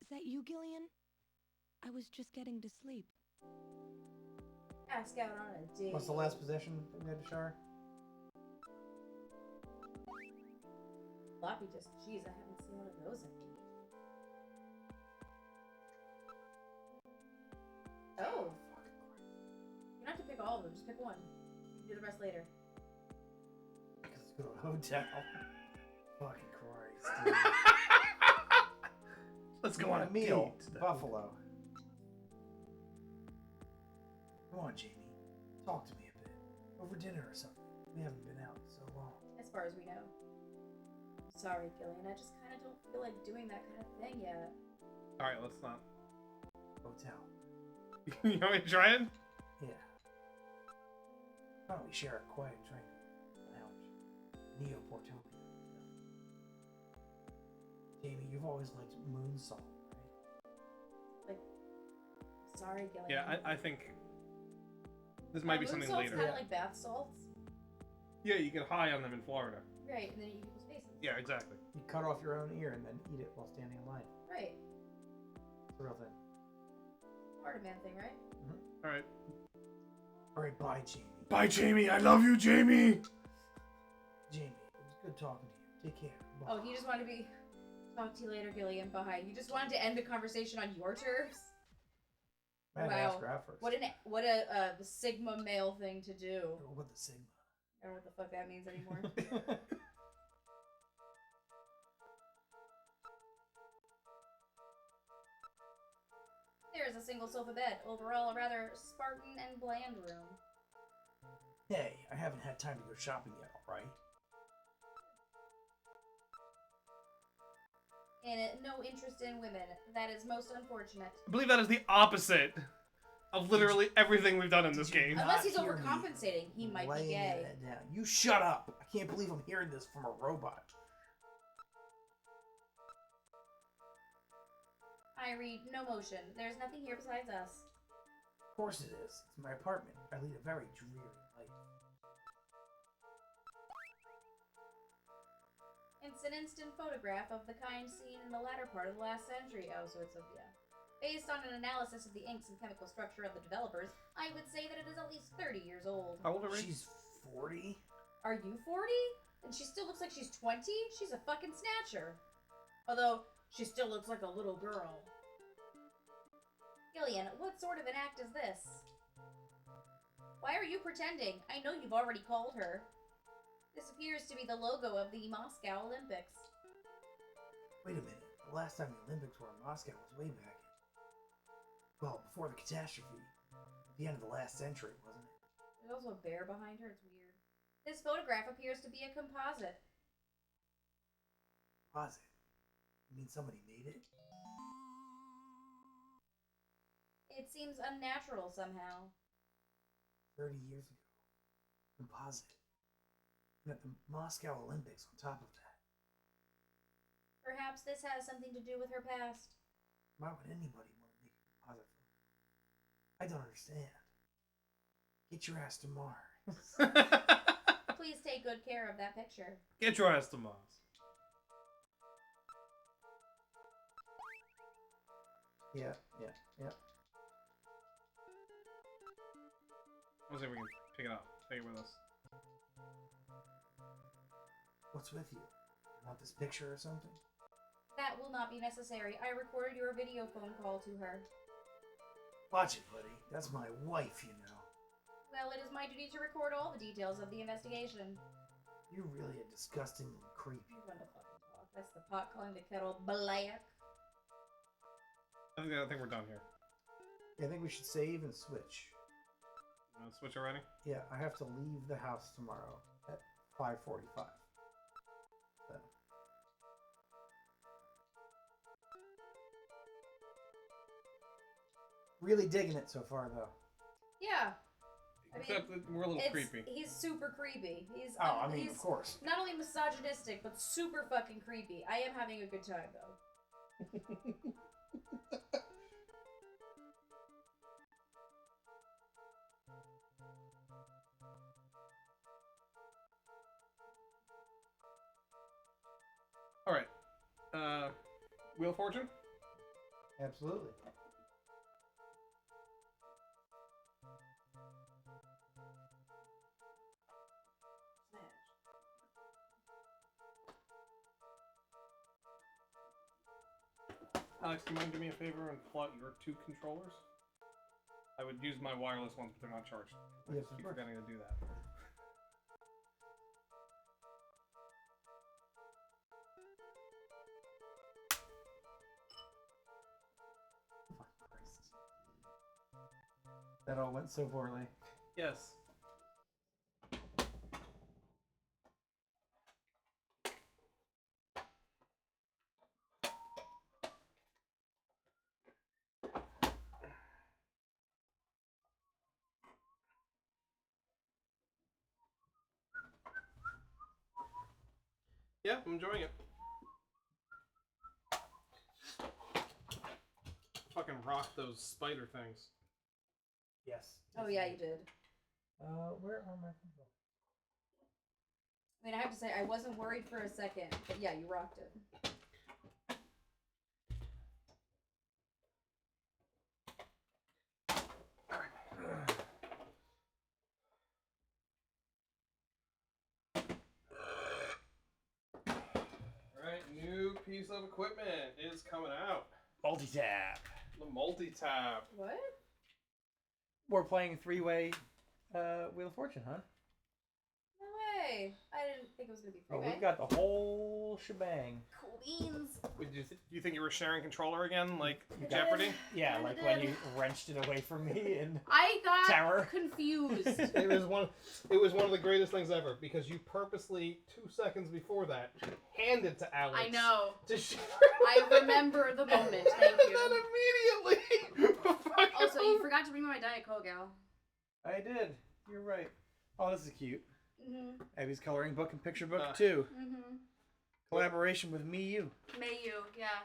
is that you, Gillian? I was just getting to sleep. Ask out on a date. What's the last possession that we had to shower? Floppy disk. Jeez, I haven't seen one of those in ages. Oh. You don't have to pick all of them. Just pick one. You can do the rest later. Let's go to a hotel. Fucking Christ, dude. Let's go on a meal. date. Buffalo. Come on, Jamie. Talk to me a bit. Over dinner or something. We haven't been out in so long. As far as we know. Sorry, Gillian. I just kind of don't feel like doing that kind of thing yet. Alright, let's not. Hotel. You want me to try it? Yeah. Why don't we share a quiet drink? Lounge. Neo-Portopia. Jamie, you've always liked moon salt, right? Sorry, Gillian. Yeah, I think this might be something later. Kind of like bath salts. Yeah, you get high on them in Florida. Right, and then you eat people's faces. Yeah, exactly. You cut off your own ear and then eat it while standing in line. Right. It's a real thing. Florida man thing, right? Alright. Alright, bye, Jamie. Bye, Jamie. I love you, Jamie. Jamie, it was good talking to you. Take care. Bye. Oh, he just wanted to be... Talk to you later, Gillian. Bye. You just wanted to end the conversation on your terms? I had to ask her out first. What a Sigma male thing to do. What the Sigma? I don't know what the fuck that means anymore. There is a single sofa bed. Overall, a rather Spartan and bland room. Hey, I haven't had time to go shopping yet, alright? no interest in women. That is most unfortunate. I believe that is the opposite of literally everything we've done in this game. Unless he's Not hear me overcompensating, he might be laying gay. it down. You shut up! I can't believe I'm hearing this from a robot. I read no motion. There's nothing here besides us. Of course it is. It's my apartment. I lead a very dreary life. It's an instant photograph of the kind seen in the latter part of the last century. Oh, so it's a, yeah. Based on an analysis of the inks and chemical structure of the developers, I would say that it is at least 30 years old. How old are we? She's 40? Are you 40? And she still looks like she's 20? She's a fucking snatcher. Although, she still looks like a little girl. Gillian, what sort of an act is this? Why are you pretending? I know you've already called her. This appears to be the logo of the Moscow Olympics. Wait a minute. The last time the Olympics were in Moscow was way back. Well, before the catastrophe. At the end of the last century, wasn't it? There's also a bear behind her. It's weird. This photograph appears to be a composite. Composite? You mean somebody made it? It seems unnatural somehow. 30 years ago. Composite. And at the Moscow Olympics on top of that. Perhaps this has something to do with her past. Why would anybody want to make a composite photo? I don't understand. Get your ass to Mars. Please take good care of that picture. Get your ass to Mars. Yeah. Let's see if we can pick it up. Take it with us. What's with you? You want this picture or something? That will not be necessary. I recorded your video phone call to her. Watch it, buddy. That's my wife, you know. Well, it is my duty to record all the details of the investigation. You're really a disgustingly creepy. You want to fucking talk. That's the pot calling the kettle black. I think we're done here. Yeah, I think we should save and switch. You want to switch already? Yeah, I have to leave the house tomorrow at 5:45. So. Really digging it so far, though. Yeah. Except that we're a little creepy. He's super creepy. He's Of course. not only misogynistic, but super fucking creepy. I am having a good time, though. Alright. Wheel of Fortune? Absolutely. Alex, do you mind doing me a favor and pull out your two controllers? I would use my wireless ones, but they're not charged. I Yes, just of keep course. forgetting to do that. That all went so poorly. Yes. Yeah, I'm enjoying it. Fucking rock those spider things. Yes. Oh yeah, you did. Where are my controls? I mean, I have to say, I wasn't worried for a second, but yeah, you rocked it. Alright, new piece of equipment is coming out. Multi-tap. The multi-tap. What? We're playing three-way Wheel of Fortune, huh? No way. I didn't think it was gonna be Oh, freeway. we've got the whole shebang. Cool beans. You think you were sharing controller again, like did. Jeopardy? Yeah, Kinda like when did. you wrenched it away from me and I got Terror. confused. It was one of the greatest things ever because you purposely 2 seconds before that handed to Alex. I know. To share. I remember the moment. Thank And you. then immediately. Also, you forgot to bring me my Diet Coke, Al. I did. You're right. Oh, this is cute. Mhm. Abby's coloring book and picture book too. Mhm. Collaboration with me, you. May you, yeah.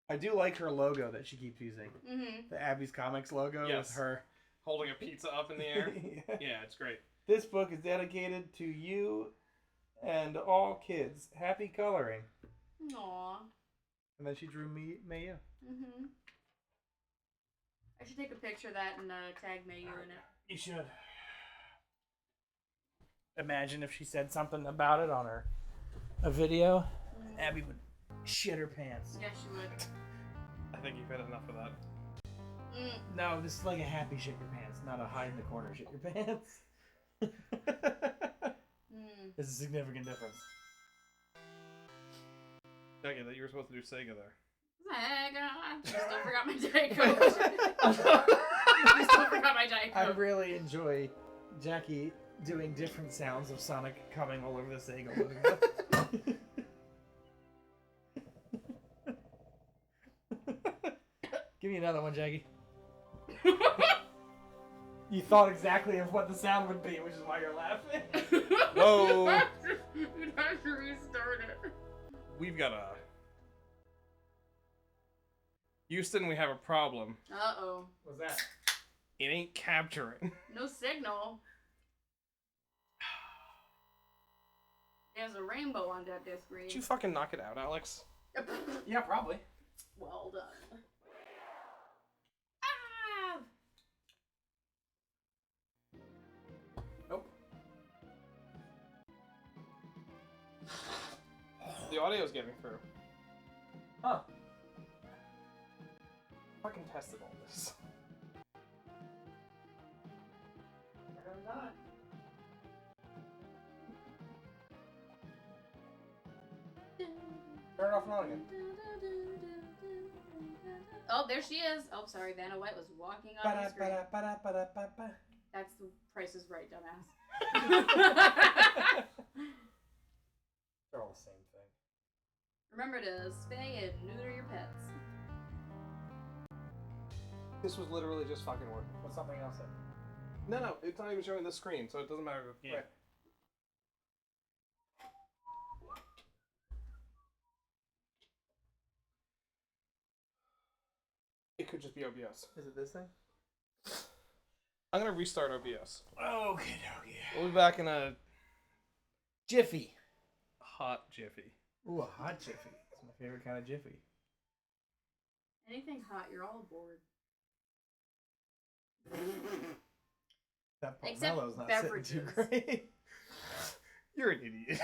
I do like her logo that she keeps using. Mhm. The Abby's Comics logo Yes. with her. Holding a pizza up in the air. Yeah. Yeah, it's great. This book is dedicated to you and all kids. Happy coloring. Aww. And then she drew me, Mayu. Mhm. I should take a picture of that and tag May you in it. You should. Imagine if she said something about it on a video. Abby would shit her pants. Yeah, she would. I think you've had enough of that. No, this is like a happy shit your pants, not a hide in the corner shit your pants. There's a significant difference. Okay, that you were supposed to do Sega there. I still forgot my Diet Coke. I still forgot my Diet I Coke. really enjoy Jackie doing different sounds of Sonic coming all over the Sega. Give me another one, Jackie. You thought exactly of what the sound would be, which is why you're laughing. Whoa! You'd have to restart it. We've got a... Houston, we have a problem. Uh-oh. What's that? It ain't capturing. No signal. There's a rainbow on that disc screen. Did you fucking knock it out, Alex? Yeah, probably. Well done. Ah! Nope. The audio's getting through. Huh. Fucking tested all this. Turn it off and on again. Oh, there she is. Oh, sorry, Vanna White was walking on the screen. That's the Price is Right, dumbass. They're all the same thing. Remember to spay and neuter your pets. This was literally just fucking working. What's something else then? No, it's not even showing the screen, so it doesn't matter. Yeah. Right. It could just be OBS. Is it this thing? I'm gonna restart OBS. Okay. We'll be back in a Jiffy. hot jiffy. Ooh, a hot Jiffy. It's my favorite kind of Jiffy. Anything hot, you're all aboard. That Except Pomelo's not beverages. sitting too great. You're an idiot.